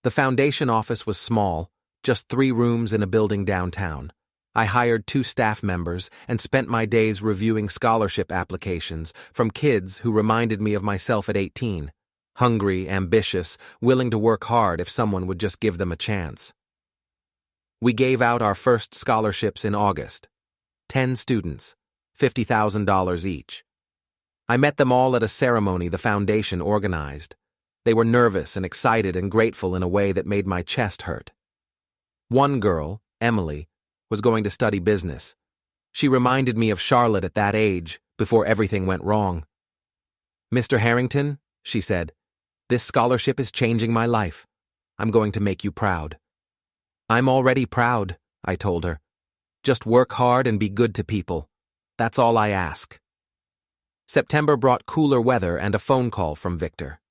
The foundation office was small, just 3 rooms in a building downtown. I hired 2 staff members and spent my days reviewing scholarship applications from kids who reminded me of myself at 18. Hungry, ambitious, willing to work hard if someone would just give them a chance. We gave out our first scholarships in August. 10 students, $50,000 each. I met them all at a ceremony the foundation organized. They were nervous and excited and grateful in a way that made my chest hurt. One girl, Emily, was going to study business. She reminded me of Charlotte at that age, before everything went wrong. Mr. Harrington, she said, this scholarship is changing my life. I'm going to make you proud. I'm already proud, I told her. Just work hard and be good to people. That's all I ask. September brought cooler weather and a phone call from Victor.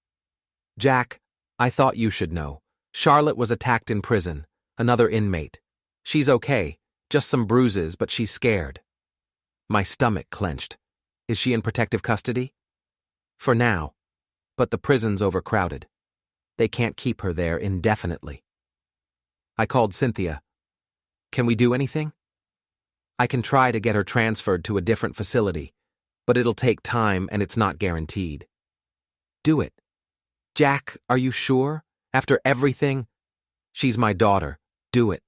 Jack, I thought you should know. Charlotte was attacked in prison. Another inmate. She's okay, just some bruises, but she's scared. My stomach clenched. Is she in protective custody? For now, but the prison's overcrowded. They can't keep her there indefinitely. I called Cynthia. Can we do anything? I can try to get her transferred to a different facility, but it'll take time and it's not guaranteed. Do it. Jack, are you sure? After everything? She's my daughter. Do it.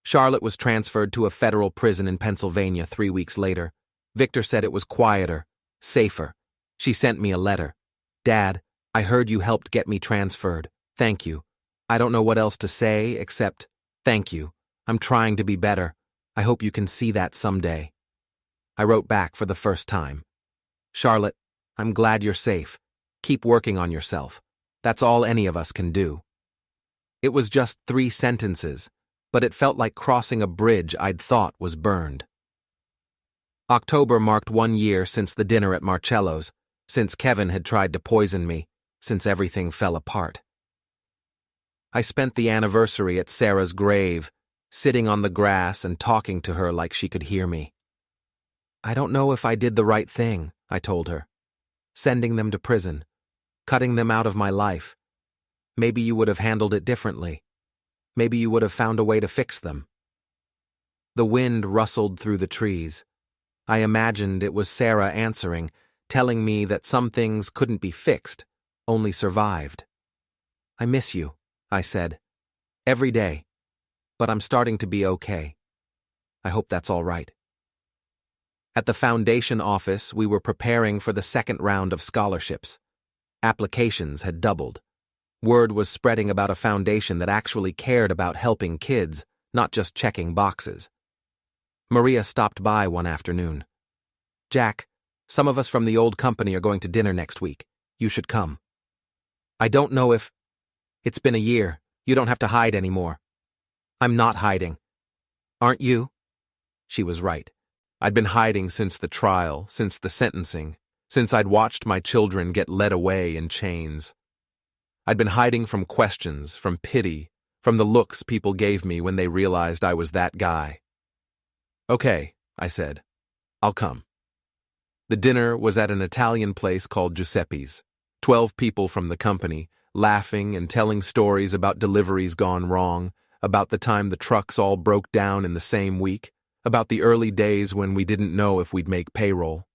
Charlotte was transferred to a federal prison in Pennsylvania 3 weeks later. Victor said it was quieter, safer. She sent me a letter. Dad, I heard you helped get me transferred. Thank you. I don't know what else to say except, thank you. I'm trying to be better. I hope you can see that someday. I wrote back for the first time. Charlotte, I'm glad you're safe. Keep working on yourself. That's all any of us can do. It was just 3 sentences, but it felt like crossing a bridge I'd thought was burned. October marked 1 year since the dinner at Marcello's, since Kevin had tried to poison me, since everything fell apart. I spent the anniversary at Sarah's grave, sitting on the grass and talking to her like she could hear me. I don't know if I did the right thing, I told her. Sending them to prison, cutting them out of my life. Maybe you would have handled it differently. Maybe you would have found a way to fix them. The wind rustled through the trees. I imagined it was Sarah answering, telling me that some things couldn't be fixed, only survived. I miss you, I said. Every day. but I'm starting to be okay. I hope that's all right. At the foundation office, we were preparing for the second round of scholarships. Applications had doubled. Word was spreading about a foundation that actually cared about helping kids, not just checking boxes. Maria stopped by one afternoon. "Jack, some of us from the old company are going to dinner next week. You should come." "I don't know if—" "It's been a year. You don't have to hide anymore." "I'm not hiding." "Aren't you?" She was right. I'd been hiding since the trial, since the sentencing, since I'd watched my children get led away in chains. I'd been hiding from questions, from pity, from the looks people gave me when they realized I was that guy. "Okay," I said. "I'll come." The dinner was at an Italian place called Giuseppe's. 12 people from the company, laughing and telling stories about deliveries gone wrong, about the time the trucks all broke down in the same week, about the early days when we didn't know if we'd make payroll.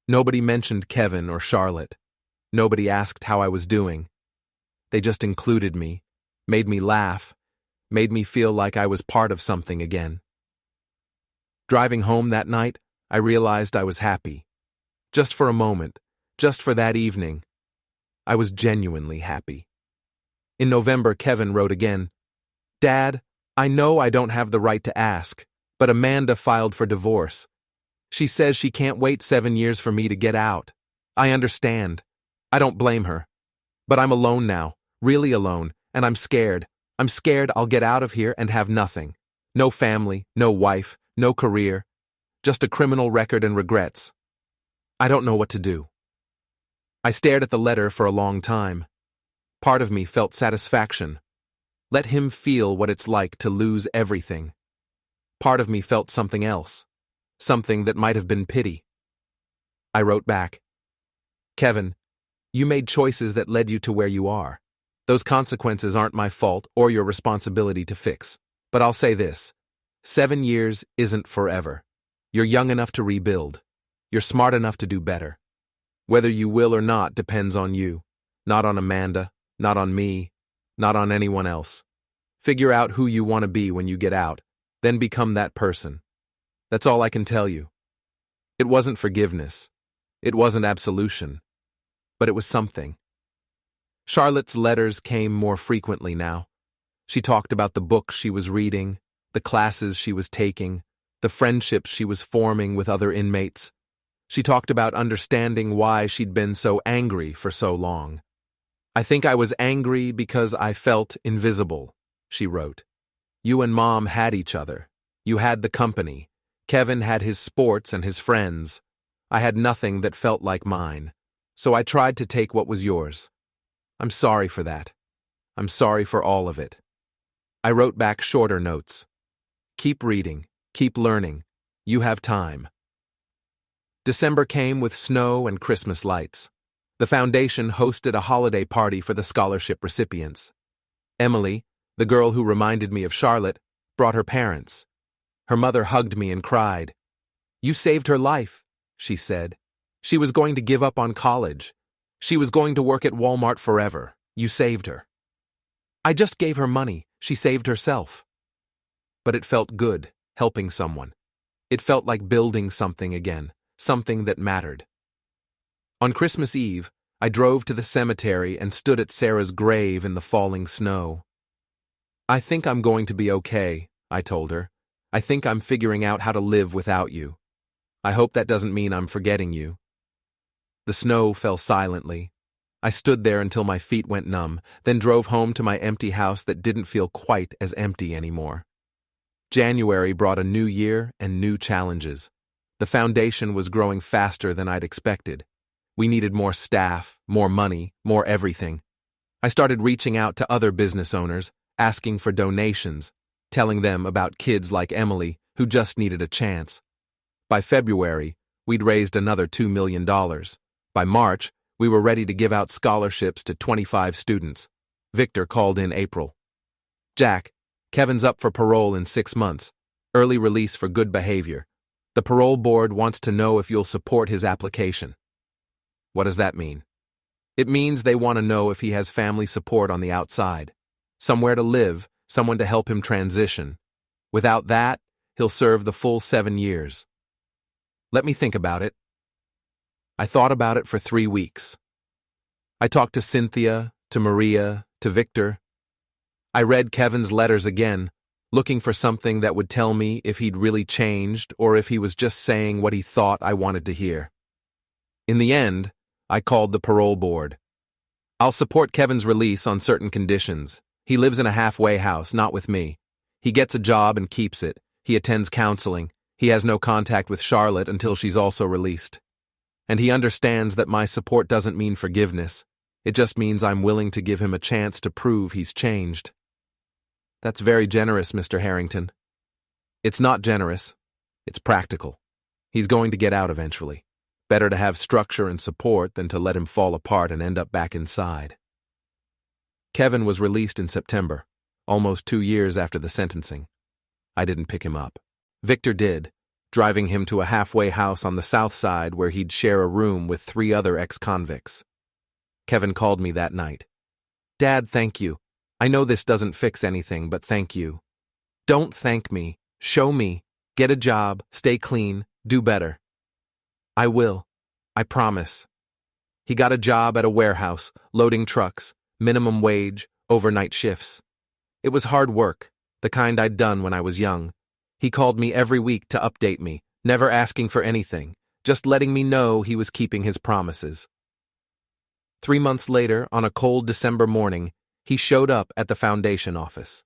Nobody mentioned Kevin or Charlotte. Nobody asked how I was doing. They just included me, made me laugh, made me feel like I was part of something again. Driving home that night, I realized I was happy. Just for a moment, just for that evening, I was genuinely happy. In November, Kevin wrote again, "Dad, I know I don't have the right to ask, but Amanda filed for divorce. She says she can't wait 7 years for me to get out. I understand. I don't blame her. But I'm alone now, really alone, and I'm scared. I'm scared I'll get out of here and have nothing. No family, no wife, no career, just a criminal record and regrets. I don't know what to do." I stared at the letter for a long time. Part of me felt satisfaction. Let him feel what it's like to lose everything. Part of me felt something else, something that might have been pity. I wrote back, "Kevin, you made choices that led you to where you are. Those consequences aren't my fault or your responsibility to fix. But I'll say this, 7 years isn't forever. You're young enough to rebuild. You're smart enough to do better. Whether you will or not depends on you, not on Amanda, not on me, not on anyone else. Figure out who you want to be when you get out, then become that person. That's all I can tell you." It wasn't forgiveness. It wasn't absolution. But it was something. Charlotte's letters came more frequently now. She talked about the books she was reading, the classes she was taking, the friendships she was forming with other inmates. She talked about understanding why she'd been so angry for so long. "I think I was angry because I felt invisible," she wrote. "You and Mom had each other. You had the company. Kevin had his sports and his friends. I had nothing that felt like mine. So I tried to take what was yours. I'm sorry for that. I'm sorry for all of it." I wrote back shorter notes. "Keep reading. Keep learning. You have time." December came with snow and Christmas lights. The foundation hosted a holiday party for the scholarship recipients. Emily, the girl who reminded me of Charlotte, brought her parents. Her mother hugged me and cried. "You saved her life," she said. "She was going to give up on college. She was going to work at Walmart forever. You saved her." "I just gave her money. She saved herself." But it felt good, helping someone. It felt like building something again, something that mattered. On Christmas Eve, I drove to the cemetery and stood at Sarah's grave in the falling snow. "I think I'm going to be okay," I told her. "I think I'm figuring out how to live without you. I hope that doesn't mean I'm forgetting you." The snow fell silently. I stood there until my feet went numb, then drove home to my empty house that didn't feel quite as empty anymore. January brought a new year and new challenges. The foundation was growing faster than I'd expected. We needed more staff, more money, more everything. I started reaching out to other business owners, asking for donations, telling them about kids like Emily who just needed a chance. By February, we'd raised another $2 million. By March, we were ready to give out scholarships to 25 students. Victor called in April. "Jack, Kevin's up for parole in 6 months. Early release for good behavior. The parole board wants to know if you'll support his application." What does that mean? It means they want to know if he has family support on the outside. Somewhere to live, someone to help him transition, Without that, he'll serve the full 7 years. Let me think about it. I thought about it for 3 weeks. I talked to Cynthia, to Maria, to Victor. I read Kevin's letters again, looking for something that would tell me if he'd really changed or if he was just saying what he thought I wanted to hear. In the end, I called the parole board. I'll support Kevin's release on certain conditions. He lives in a halfway house, not with me. He gets a job and keeps it. He attends counseling. He has no contact with Charlotte until she's also released. And he understands that my support doesn't mean forgiveness. It just means I'm willing to give him a chance to prove he's changed. That's very generous, Mr. Harrington. It's not generous. It's practical. He's going to get out eventually. Better to have structure and support than to let him fall apart and end up back inside. Kevin was released in September, almost 2 years after the sentencing. I didn't pick him up. Victor did, driving him to a halfway house on the south side where he'd share a room with 3 other ex-convicts. Kevin called me that night. "Dad, thank you. I know this doesn't fix anything, but thank you. Don't thank me. Show me. Get a job, stay clean, do better." "I will. I promise." He got a job at a warehouse, loading trucks, minimum wage, overnight shifts. It was hard work, the kind I'd done when I was young. He called me every week to update me, never asking for anything, just letting me know he was keeping his promises. 3 months later, on a cold December morning, he showed up at the foundation office.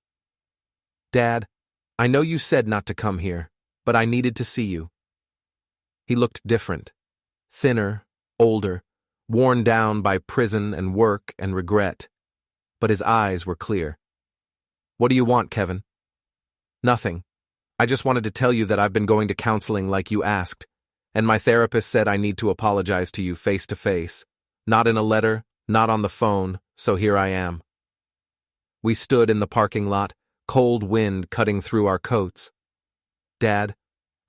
"Dad, I know you said not to come here, but I needed to see you." He looked different, thinner, older, worn down by prison and work and regret, but his eyes were clear. "What do you want, Kevin?" "Nothing. I just wanted to tell you that I've been going to counseling like you asked, and my therapist said I need to apologize to you face to face, not in a letter, not on the phone, so here I am." We stood in the parking lot, cold wind cutting through our coats. "Dad,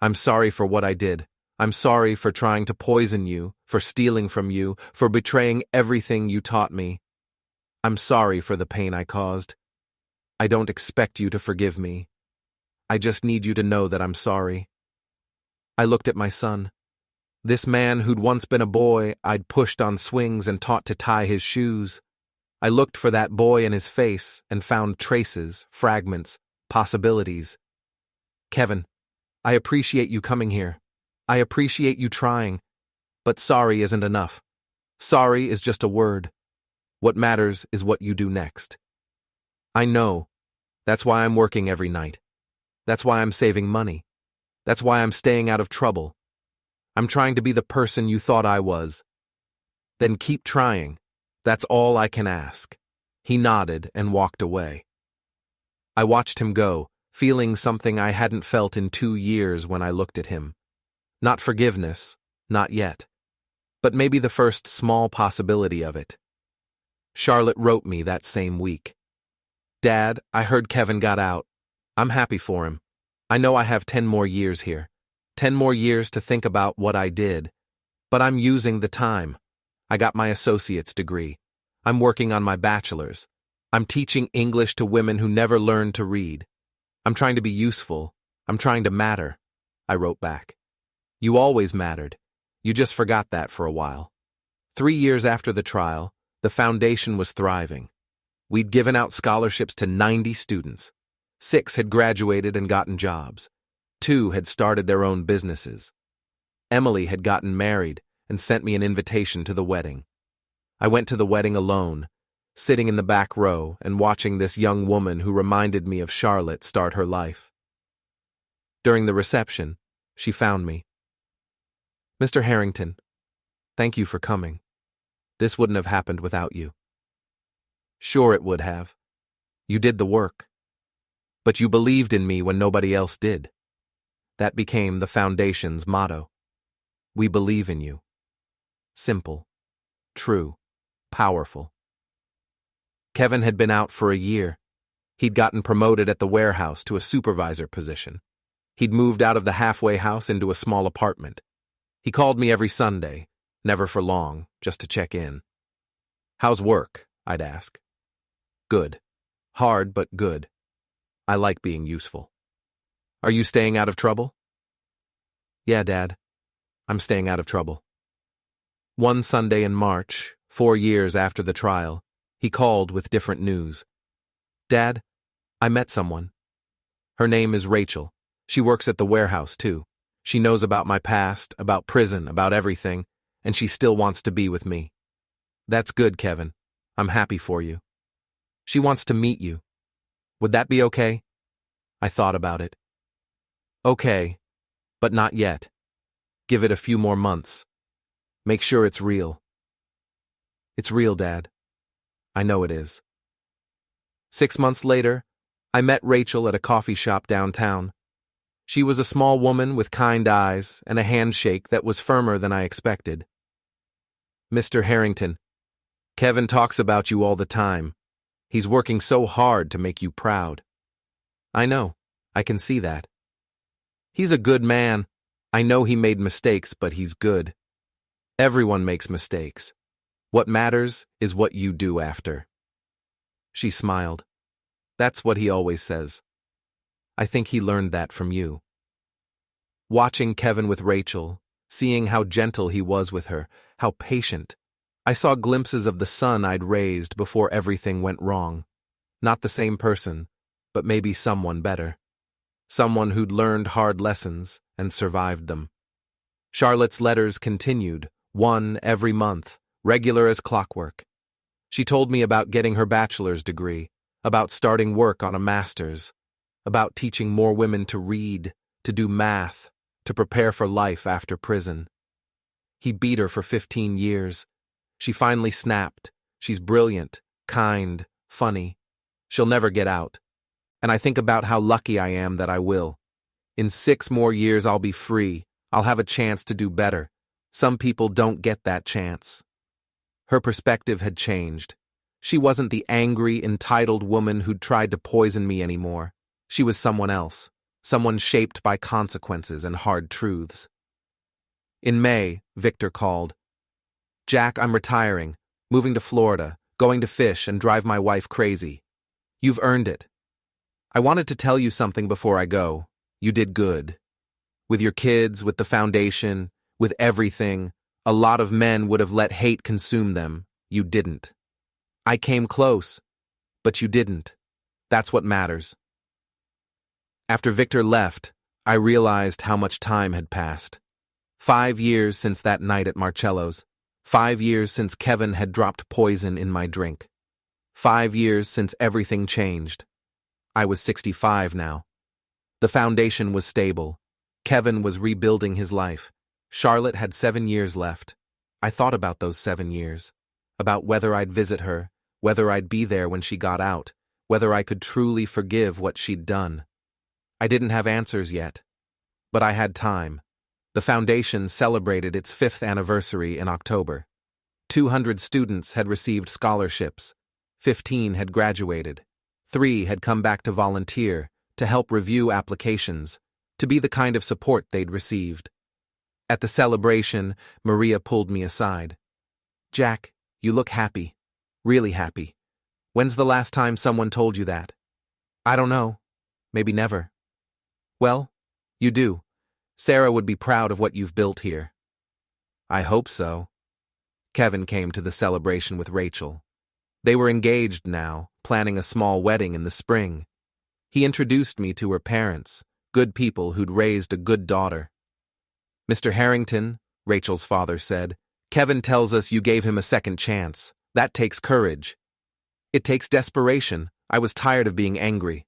I'm sorry for what I did. I'm sorry for trying to poison you, for stealing from you, for betraying everything you taught me. I'm sorry for the pain I caused. I don't expect you to forgive me. I just need you to know that I'm sorry." I looked at my son. This man who'd once been a boy I'd pushed on swings and taught to tie his shoes. I looked for that boy in his face and found traces, fragments, possibilities. "Kevin, I appreciate you coming here. I appreciate you trying. But sorry isn't enough. Sorry is just a word. What matters is what you do next. I know. That's why I'm working every night. That's why I'm saving money. That's why I'm staying out of trouble. I'm trying to be the person you thought I was. Then keep trying. That's all I can ask." He nodded and walked away. I watched him go, feeling something I hadn't felt in 2 years when I looked at him. Not forgiveness, not yet. But maybe the first small possibility of it. Charlotte wrote me that same week. "Dad, I heard Kevin got out. I'm happy for him. I know I have 10 more years here. 10 more years to think about what I did. But I'm using the time. I got my associate's degree. I'm working on my bachelor's. I'm teaching English to women who never learned to read. I'm trying to be useful. I'm trying to matter." I wrote back. "You always mattered. You just forgot that for a while." 3 years after the trial, the foundation was thriving. We'd given out scholarships to 90 students. 6 had graduated and gotten jobs. 2 had started their own businesses. Emily had gotten married and sent me an invitation to the wedding. I went to the wedding alone, sitting in the back row and watching this young woman who reminded me of Charlotte start her life. During the reception, she found me. "Mr. Harrington, thank you for coming. This wouldn't have happened without you." "Sure it would have. You did the work. But you believed in me when nobody else did. That became the foundation's motto. We believe in you. Simple, true, powerful." Kevin had been out for a year. He'd gotten promoted at the warehouse to a supervisor position. He'd moved out of the halfway house into a small apartment. He called me every Sunday, never for long, just to check in. "How's work?" I'd ask. "Good. Hard, but good. I like being useful." Are you staying out of trouble? Yeah, Dad. I'm staying out of trouble. One Sunday in March, 4 years after the trial, he called with different news. Dad, I met someone. Her name is Rachel. She works at the warehouse, too. She knows about my past, about prison, about everything, and she still wants to be with me. That's good, Kevin. I'm happy for you. She wants to meet you. Would that be okay? I thought about it. Okay, but not yet. Give it a few more months. Make sure it's real. It's real, Dad. I know it is. 6 months later, I met Rachel at a coffee shop downtown. She was a small woman with kind eyes and a handshake that was firmer than I expected. Mr. Harrington, Kevin talks about you all the time. He's working so hard to make you proud. I know. I can see that. He's a good man. I know he made mistakes, but he's good. Everyone makes mistakes. What matters is what you do after. She smiled. That's what he always says. I think he learned that from you. Watching Kevin with Rachel, seeing how gentle he was with her, how patient, I saw glimpses of the son I'd raised before everything went wrong. Not the same person, but maybe someone better. Someone who'd learned hard lessons and survived them. Charlotte's letters continued, one every month, regular as clockwork. She told me about getting her bachelor's degree, about starting work on a master's, about teaching more women to read, to do math, to prepare for life after prison. He beat her for 15 years. She finally snapped. She's brilliant, kind, funny. She'll never get out. And I think about how lucky I am that I will. In 6 more years I'll be free. I'll have a chance to do better. Some people don't get that chance. Her perspective had changed. She wasn't the angry, entitled woman who'd tried to poison me anymore. She was someone else, someone shaped by consequences and hard truths. In May, Victor called. Jack, I'm retiring, moving to Florida, going to fish and drive my wife crazy. You've earned it. I wanted to tell you something before I go. You did good. With your kids, with the foundation, with everything, a lot of men would have let hate consume them. You didn't. I came close, but you didn't. That's what matters. After Victor left, I realized how much time had passed. 5 years since that night at Marcello's. 5 years since Kevin had dropped poison in my drink. 5 years since everything changed. I was 65 now. The foundation was stable. Kevin was rebuilding his life. Charlotte had 7 years left. I thought about those 7 years. About whether I'd visit her, whether I'd be there when she got out, whether I could truly forgive what she'd done. I didn't have answers yet. But I had time. The foundation celebrated its 5th anniversary in October. 200 students had received scholarships. 15 had graduated. 3 had come back to volunteer, to help review applications, to be the kind of support they'd received. At the celebration, Maria pulled me aside. Jack, you look happy. Really happy. When's the last time someone told you that? I don't know. Maybe never. Well, you do. Sarah would be proud of what you've built here. I hope so. Kevin came to the celebration with Rachel. They were engaged now, planning a small wedding in the spring. He introduced me to her parents, good people who'd raised a good daughter. Mr. Harrington, Rachel's father said, Kevin tells us you gave him a second chance. That takes courage. It takes desperation. I was tired of being angry.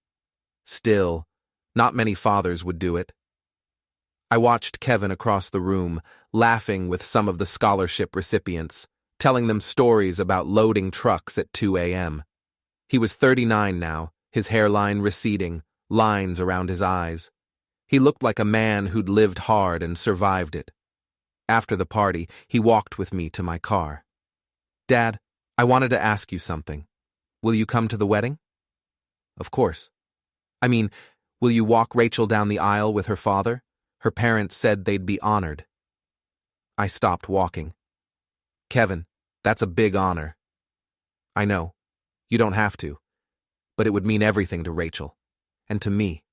Still, not many fathers would do it. I watched Kevin across the room, laughing with some of the scholarship recipients, telling them stories about loading trucks at 2 a.m. He was 39 now, his hairline receding, lines around his eyes. He looked like a man who'd lived hard and survived it. After the party, he walked with me to my car. Dad, I wanted to ask you something. Will you come to the wedding? Of course. I mean, will you walk Rachel down the aisle with her father? Her parents said they'd be honored. I stopped walking. Kevin, that's a big honor. I know. You don't have to. But it would mean everything to Rachel. And to me.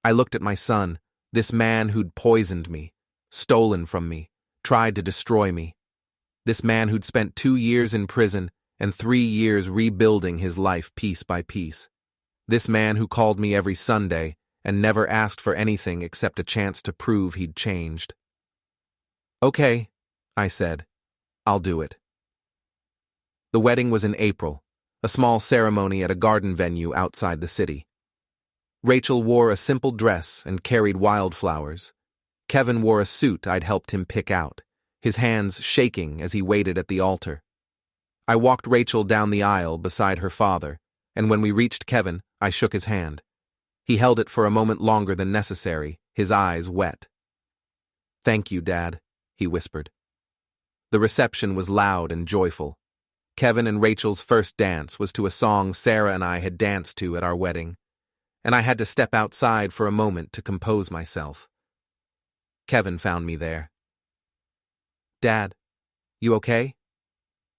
I looked at my son, this man who'd poisoned me, stolen from me, tried to destroy me. This man who'd spent 2 years in prison and 3 years rebuilding his life piece by piece. This man who called me every Sunday and never asked for anything except a chance to prove he'd changed. "Okay," I said. "I'll do it." The wedding was in April, a small ceremony at a garden venue outside the city. Rachel wore a simple dress and carried wildflowers. Kevin wore a suit I'd helped him pick out, his hands shaking as he waited at the altar. I walked Rachel down the aisle beside her father, and when we reached Kevin, I shook his hand. He held it for a moment longer than necessary, his eyes wet. "Thank you, Dad," he whispered. The reception was loud and joyful. Kevin and Rachel's first dance was to a song Sarah and I had danced to at our wedding, and I had to step outside for a moment to compose myself. Kevin found me there. "Dad, you okay?"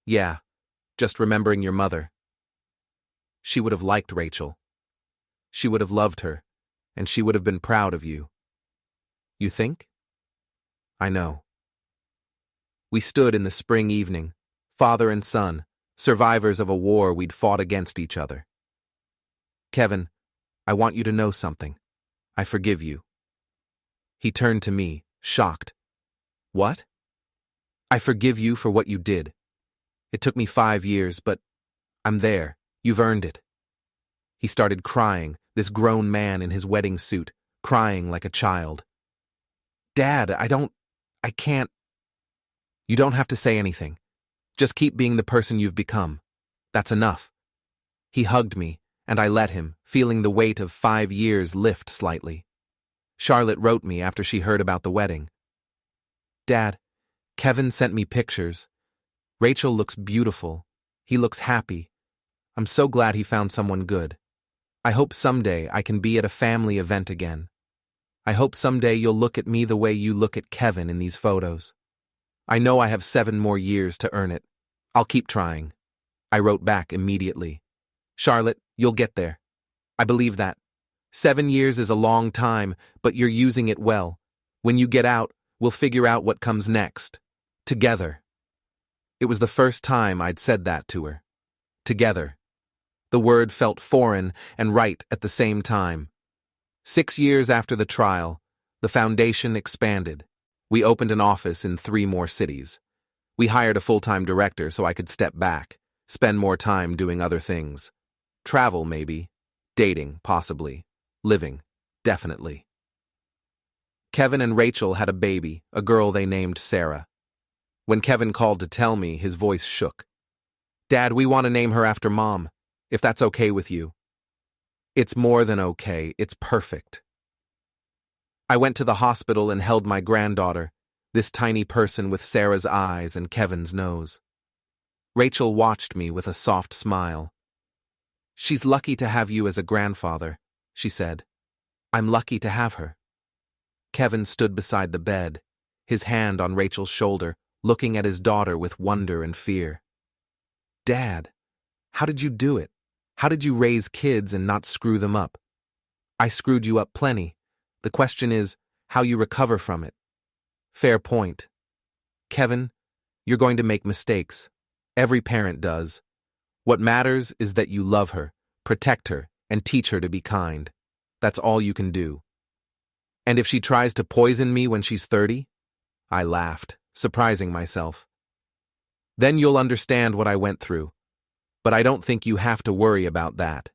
"Yeah, just remembering your mother." She would have liked Rachel. She would have loved her, and she would have been proud of you. You think? I know. We stood in the spring evening, father and son, survivors of a war we'd fought against each other. "Kevin, I want you to know something. I forgive you." He turned to me, shocked. "What?" "I forgive you for what you did. It took me 5 years, but I'm there. You've earned it." He started crying, this grown man in his wedding suit, crying like a child. "Dad, I can't." "You don't have to say anything. Just keep being the person you've become. That's enough." He hugged me, and I let him, feeling the weight of 5 years lift slightly. Charlotte wrote me after she heard about the wedding. "Dad, Kevin sent me pictures. Rachel looks beautiful. He looks happy. I'm so glad he found someone good. I hope someday I can be at a family event again. I hope someday you'll look at me the way you look at Kevin in these photos. I know I have 7 more years to earn it. I'll keep trying." I wrote back immediately. "Charlotte, you'll get there. I believe that. 7 years is a long time, but you're using it well. When you get out, we'll figure out what comes next. Together." It was the first time I'd said that to her. Together. The word felt foreign and right at the same time. 6 years after the trial, the foundation expanded. We opened an office in 3 more cities. We hired a full-time director so I could step back, spend more time doing other things. Travel, maybe. Dating, possibly. Living, definitely. Kevin and Rachel had a baby, a girl they named Sarah. When Kevin called to tell me, his voice shook. "Dad, we want to name her after Mom, if that's okay with you." "It's more than okay, it's perfect." I went to the hospital and held my granddaughter, this tiny person with Sarah's eyes and Kevin's nose. Rachel watched me with a soft smile. "She's lucky to have you as a grandfather," she said. "I'm lucky to have her." Kevin stood beside the bed, his hand on Rachel's shoulder, looking at his daughter with wonder and fear. "Dad, how did you do it? How did you raise kids and not screw them up?" "I screwed you up plenty. The question is how you recover from it." "Fair point." "Kevin, you're going to make mistakes. Every parent does. What matters is that you love her, protect her, and teach her to be kind. That's all you can do." "And if she tries to poison me when she's 30? I laughed, surprising myself. "Then you'll understand what I went through. But I don't think you have to worry about that."